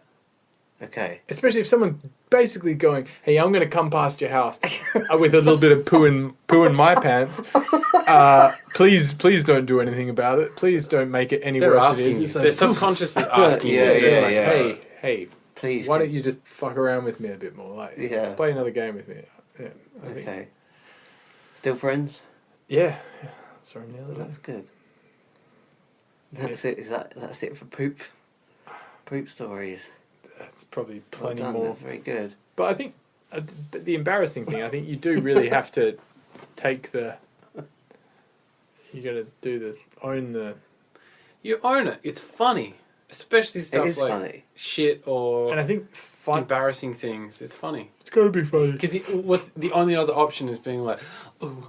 Okay. Especially if someone basically going, hey, I'm going to come past your house with a little bit of poo in my pants. Please don't do anything about it. Please don't make it any worse than it is. They're subconsciously asking you. Hey, please. Why don't you just fuck around with me a bit more? Like, play another game with me. Yeah, I think. Still friends? Yeah. Saw him the other day. That's good. That's it. That's it for poop stories? That's probably plenty well done, more. That's very good. But I think the embarrassing thing, I think you do really have to take the. You got to own the. You own it. It's funny, especially stuff like funny. Shit or. And I think embarrassing things. It's funny. It's got to be funny. Because the only other option is being like, oh,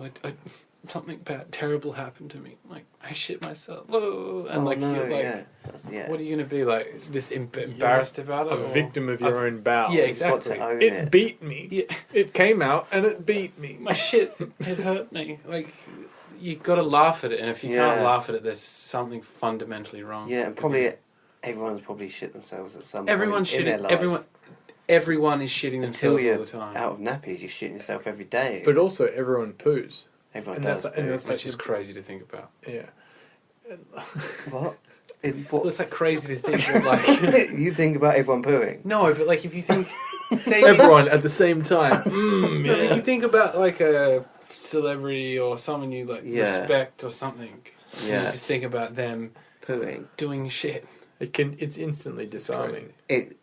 something bad, terrible happened to me. Like, I shit myself. Oh, and what are you going to be like? This embarrassed about it? A victim of your own bowels. Yeah, exactly. It beat me. Yeah. It came out and it beat me. My shit, it hurt me. Like, you got to laugh at it, and if you can't laugh at it, there's something fundamentally wrong. Yeah, and probably everyone's probably shit themselves at some Everyone's point shitting. in their life. Everyone is shitting themselves all the time. Out of nappies, you're shitting yourself every day. But also, everyone poos. Everyone does, which is crazy to think about. Yeah. What? Well, it's like crazy to think that, like... You think about everyone pooing? No, but like if you think... Say everyone at the same time. If you think about like a celebrity or someone you like respect or something, you just think about them pooing, doing shit. It's instantly disarming. It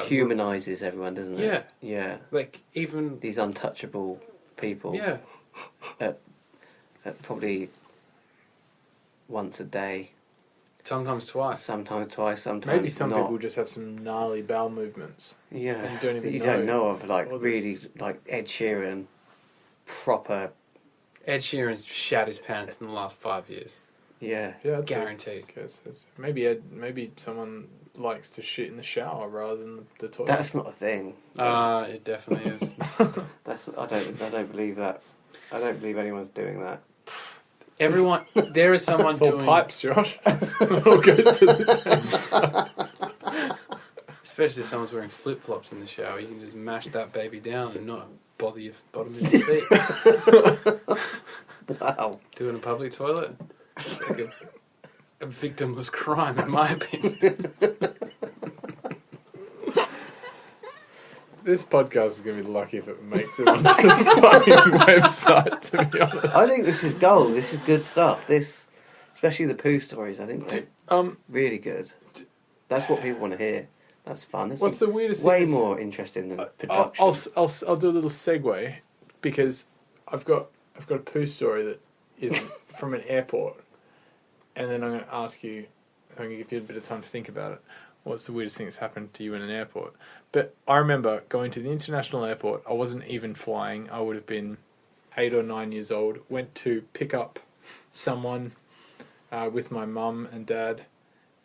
humanizes everyone, doesn't it? Yeah. Yeah. Like even these untouchable people. Yeah. Probably once a day. Sometimes twice. Sometimes twice. Sometimes maybe some not. people just have some gnarly bowel movements. Yeah. And you don't know of, like really like Ed Sheeran, proper. Ed Sheeran's shat his pants in the last 5 years. Yeah. Yeah. Guaranteed. Maybe someone likes to shit in the shower rather than the toilet. That's not a thing. It definitely is. I don't believe that. I don't believe anyone's doing that. There is someone doing... all pipes, Josh. It all goes to the same. Especially if someone's wearing flip-flops in the shower, you can just mash that baby down and not bother your bottom of your feet. Wow. Do it in a public toilet. Like a victimless crime, in my opinion. This podcast is going to be lucky if it makes it onto the fucking website, to be honest. I think this is gold. This is good stuff. Especially the poo stories, I think they're really good. That's what people want to hear. That's fun. What's the weirdest thing? Way thing more interesting than production. I'll do a little segue because I've got a poo story that is from an airport, and then I'm going to ask you. I'm going to give you a bit of time to think about it. what's the weirdest thing that's happened to you in an airport? But I remember going to the international airport. I wasn't even flying. I would have been 8 or 9 years old. Went to pick up someone with my mum and dad,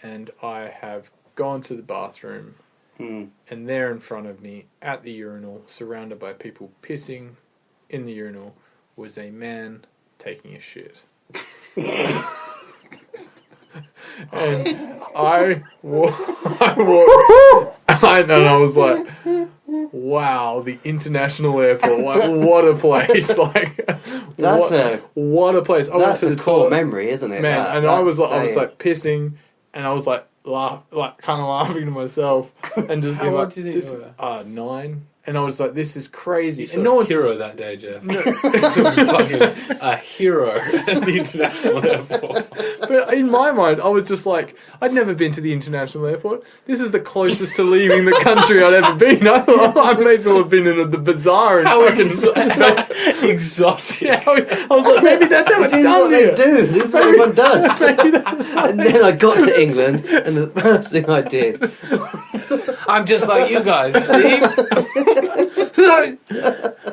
and I have gone to the bathroom, and there in front of me, at the urinal, surrounded by people pissing in the urinal, was a man taking a shit. And I walked, and I was like, wow, the international airport, like, what a place. Like, what a place. I went to the core toilet, memory, isn't it? man, and I was like pissing, and I was like kind of laughing to myself, and just being like, old do you think you were? 9. And I was like, this is crazy. You And no one hero that day, Jeff. No. Fucking a hero at the international airport. But in my mind, I was just like, I'd never been to the international airport. This is the closest to leaving the country I'd ever been. I thought I may as well have been in the bazaar. And How exotic. Yeah, I was like, maybe that's how it's This is done what here. they do. This is what everyone does. Maybe that's And then I got to England, and the first thing I did... I'm just like you guys, see? But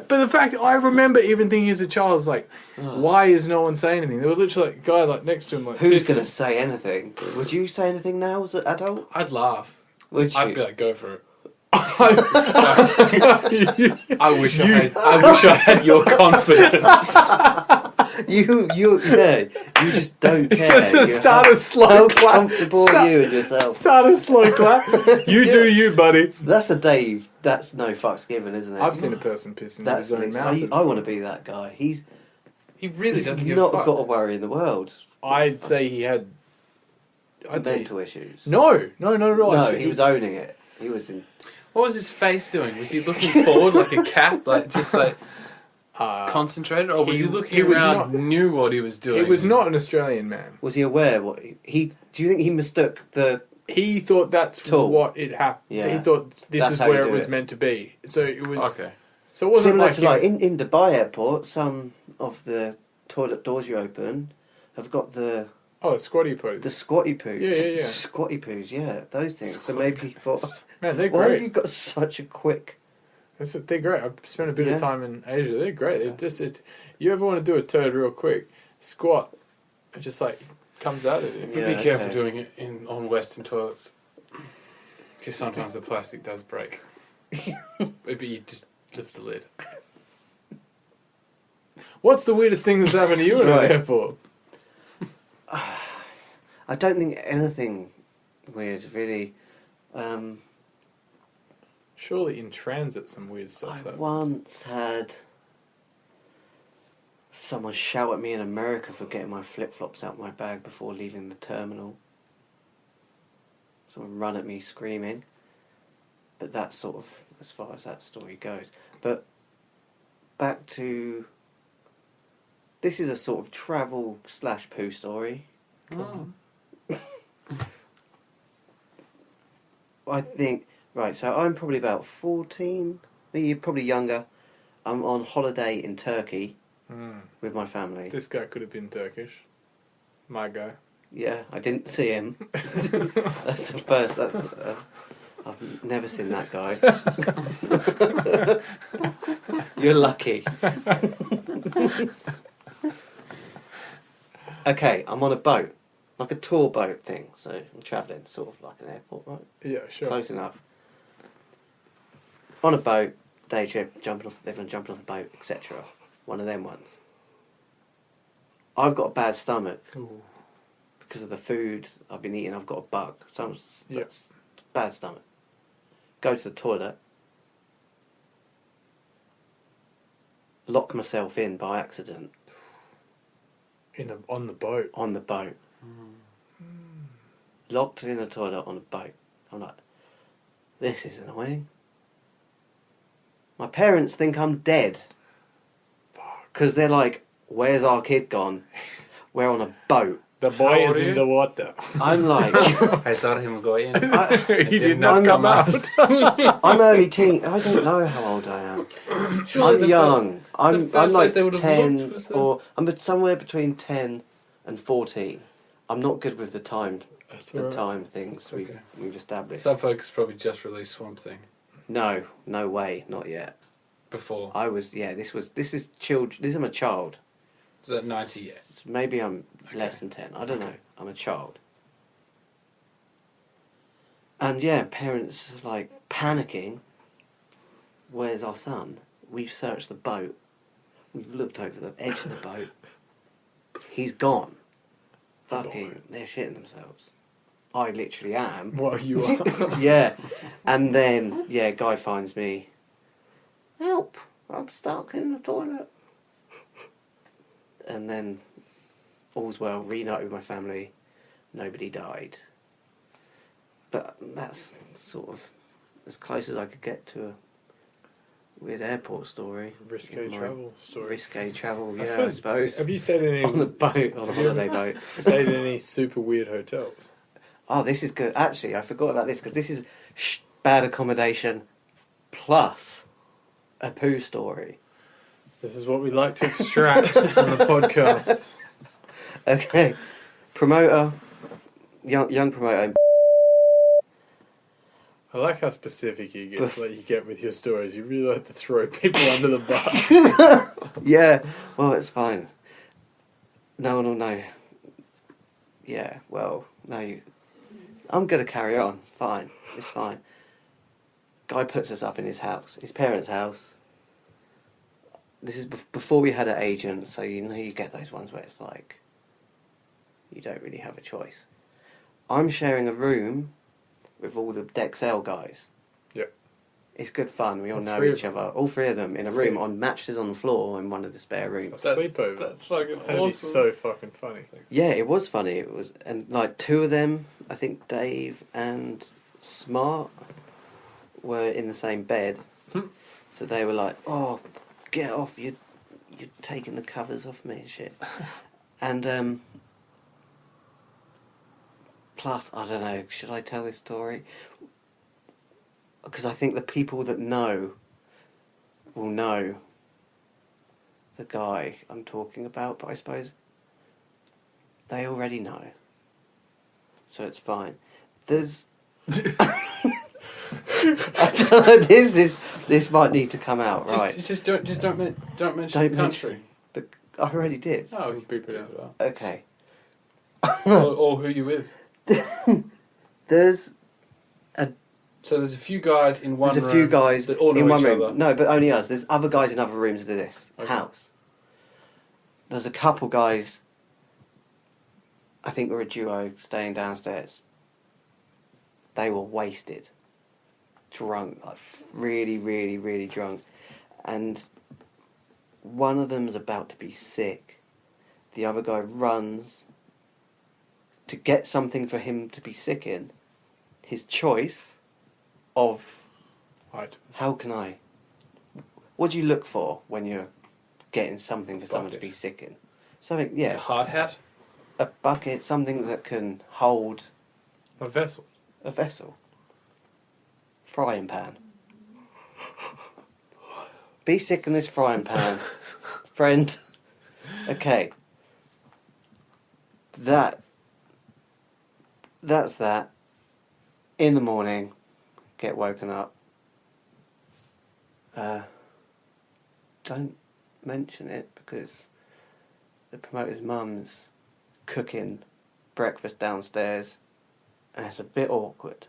the fact, I remember even thinking as a child, I was like, why is no one saying anything? There was literally like a guy like next to him, like, Who's pissing. going to say anything? Would you say anything now as an adult? I'd laugh. Would you? I'd be like, go for it. I I wish I had your confidence. You just don't care. Just to start a slow How clap. comfortable are you with yourself? Start a slow clap. You do you, buddy. That's a Dave. That's no fucks given, isn't it? I've seen a person piss in That's his own mouth. I want to be that guy. He's He really doesn't give not a fuck. got a worry in the world. I'd say he had... Mental issues. No, not at all. No, he was owning it. He was in... What was his face doing? Was he looking forward like a cat, like just like concentrated, or was he looking around, knew what he was doing? He was not an Australian man. Was he aware what he... Do you think he mistook the... He thought that's Tool. what it happened. Yeah. He thought this That's is how you where it do was it. meant to be. So it was... Okay. So it wasn't Similar like... to like in Dubai airport, some of the toilet doors you open have got the squatty pose. the squatty poos. Yeah. Squatty poos, yeah, those things. So maybe he thought, Man, they're why have great. you got such a quick... They're great. I've spent a bit Yeah. of time in Asia. They're great. You ever want to do a turd real quick, squat. It just like comes out of you. But be careful doing it on Western toilets, because sometimes the plastic does break. Maybe you just lift the lid. What's the weirdest thing that's happened to you in Right. an airport? I don't think anything weird, really. Surely in transit some weird stuff's I happened. once had someone shout at me in America for getting my flip-flops out my bag before leaving the terminal. Someone run at me screaming. But that's sort of as far as that story goes. But back to... This is a sort of travel/poo story. Oh. I think... Right, so I'm probably about 14, maybe probably younger. I'm on holiday in Turkey with my family. This guy could have been Turkish. My guy. Yeah, I didn't see him. That's the first. I've never seen that guy. You're lucky. Okay, I'm on a boat, like a tour boat thing. So I'm travelling, sort of like an airport, right? Yeah, sure. Close enough. On a boat, day trip, everyone jumping off a boat, etc. One of them ones. I've got a bad stomach. Ooh. Because of the food I've been eating, I've got a bug. Yeah. Bad stomach. Go to the toilet. Lock myself in by accident On the boat. on the boat. Locked in the toilet on a boat. I'm like, this is annoying. My parents think I'm dead. Because they're like, where's our kid gone? We're on a boat. The boy How is old are in you? the water. I'm like... I saw him go in. He did not not come out. I'm early teen. I don't know how old I am. Surely I'm the young. I'm first like place they would have 10 looked was the- or I'm somewhere between 10 and 14. I'm not good with the time time things we've established. Subfocus probably just released Swamp Thing. No way, not yet. Before This is I'm a child. is that 90 yet? Maybe I'm less than 10. I don't know. I'm a child. And yeah, parents are like panicking. Where's our son? We've searched the boat. We've looked over the edge of the boat. He's gone. Fucking, they're shitting themselves. I literally am. What you are? Yeah. And then, Guy finds me. Help! I'm stuck in the toilet. And then, all's well, reunited with my family. Nobody died. But that's sort of as close as I could get to a weird airport story. Risque travel story. Risque travel, I suppose. Have you stayed in any... on a boat, on a holiday boat. Stayed in any super weird hotels? Oh, this is good. Actually, I forgot about this, because this is bad accommodation plus a poo story. This is what we like to extract on the podcast. Okay. Promoter, young promoter. I like how specific you get with your stories. You really like to throw people under the bus. Yeah, well, it's fine. No one will know. Yeah, well, no, I'm going to carry on. Fine, it's fine. Guy puts us up in his house, his parents' house. This is before we had an agent, so you get those ones where it's like, you don't really have a choice. I'm sharing a room with all the Dexel guys. Yep. It's good fun. We all know each other. All three of them in a room on mattresses on the floor in one of the spare rooms. Sleepover. That's fucking awesome. That'd be so fucking funny. Yeah, it was funny. It was, and like two of them, I think Dave and Smart, were in the same bed. So they were like, "Oh, get off! You're taking the covers off me and shit." And plus, I don't know, should I tell this story? Because I think the people that know will know the guy I'm talking about, but I suppose they already know. So it's fine. There's... I don't know, this might need to come out, right? Just don't mention the country. I already did. Oh, you can beep it out. Okay. or who you with. So there's a few guys in one room. There's a few guys that all know in one each room. other. No, but only us. There's other guys in other rooms of this house. There's a couple guys, I think we're a duo, staying downstairs. They were wasted. Drunk. Like really, really, really drunk. And one of them's about to be sick. The other guy runs to get something for him to be sick in. His choice of how can I... What do you look for when you're getting something for someone to be sick in? Something, yeah. A hard hat? A bucket, something that can hold... A vessel. A vessel. Frying pan. Be sick in this frying pan, friend. Okay. That's that. In the morning, get woken up. Don't mention it because the promoter's mum's cooking breakfast downstairs and it's a bit awkward.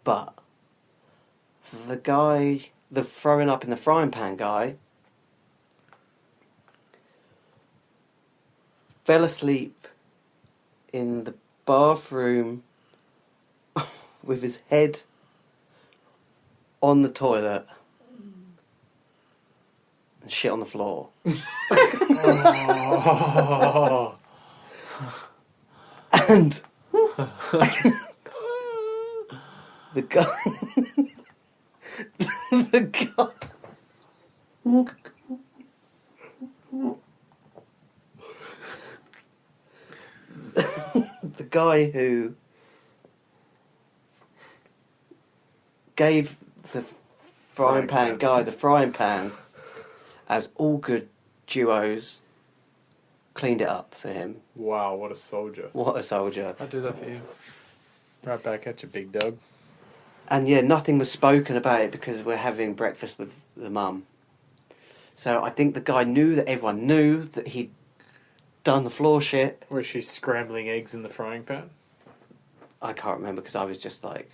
But the guy, the throwing up in the frying pan guy, fell asleep in the bathroom with his head on the toilet and shit on the floor. Oh. And the guy the guy who gave the frying pan, as all good duos cleaned it up for him. Wow, what a soldier. What a soldier. I'll do that for you. Right back at you, big dog. And yeah, nothing was spoken about it because we're having breakfast with the mum. So I think the guy knew that everyone knew that he'd done the floor shit. Was she scrambling eggs in the frying pan? I can't remember because I was just like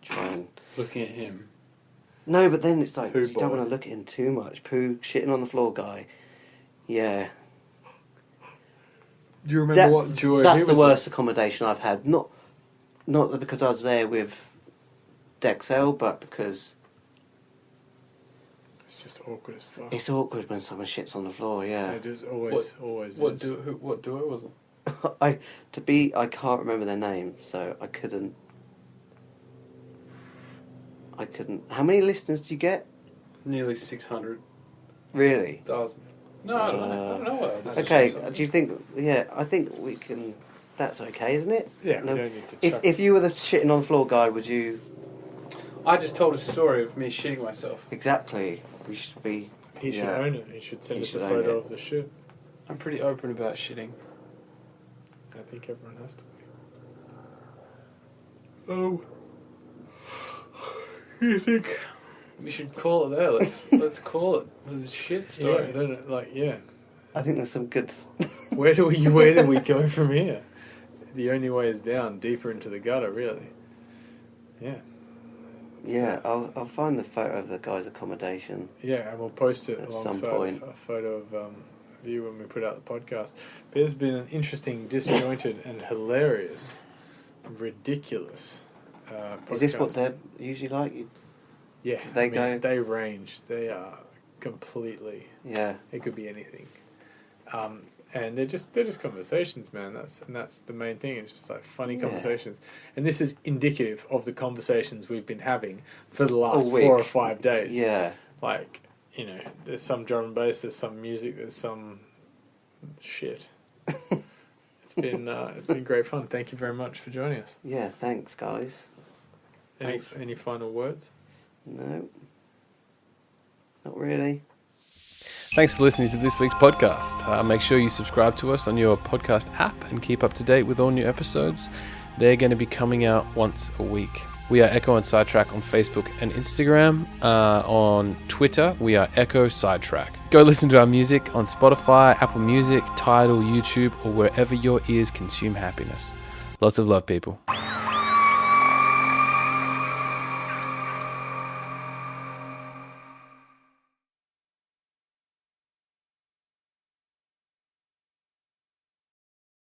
trying. Looking at him. No, but then it's like Poo you don't boy. want to look at him too much. Poo shitting on the floor guy. Yeah. Do you remember what joy That's he the was worst accommodation I've had. Not because I was there with Dexel, but because It's just awkward as fuck. it's awkward when someone shits on the floor. Yeah. It is always What is. duo was it? I can't remember their name, so I couldn't. How many listeners do you get? Nearly 600,000. Really? No, I don't know. Okay. Do you think? Yeah, I think we can. That's okay, isn't it? Yeah, No, we don't need to chuck if you were the shitting on the floor guy, would you? I just told a story of me shitting myself. Exactly. We should be. He should yeah. own it. He should send He us should a own photo it. of the shit. I'm pretty open about shitting. I think everyone has to be. Oh. You think? We should call it there. Let's call it the shit story. Yeah. I think there's some good. Where do we go from here? The only way is down, deeper into the gutter, really. Yeah. Yeah, I'll find the photo of the guy's accommodation. Yeah, and we'll post it At some alongside point. a photo of you when we put out the podcast. But it's been an interesting, disjointed, and hilarious, ridiculous podcast. Is this what they're usually like? Yeah, they range. They are completely. Yeah. It could be anything, and they're just conversations, man. That's the main thing. It's just like funny conversations, and this is indicative of the conversations we've been having for the last 4 or 5 days. Yeah. Like, there's some drum and bass, there's some music, there's some shit. It's been great fun. Thank you very much for joining us. Yeah. Thanks, guys. Any final words? No. Not really. Thanks for listening to this week's podcast. Make sure you subscribe to us on your podcast app and keep up to date with all new episodes. They're going to be coming out once a week. We are Ekko and Sidetrack on Facebook and Instagram. On Twitter, we are Ekko Sidetrack. Go listen to our music on Spotify, Apple Music, Tidal, YouTube, or wherever your ears consume happiness. Lots of love, people.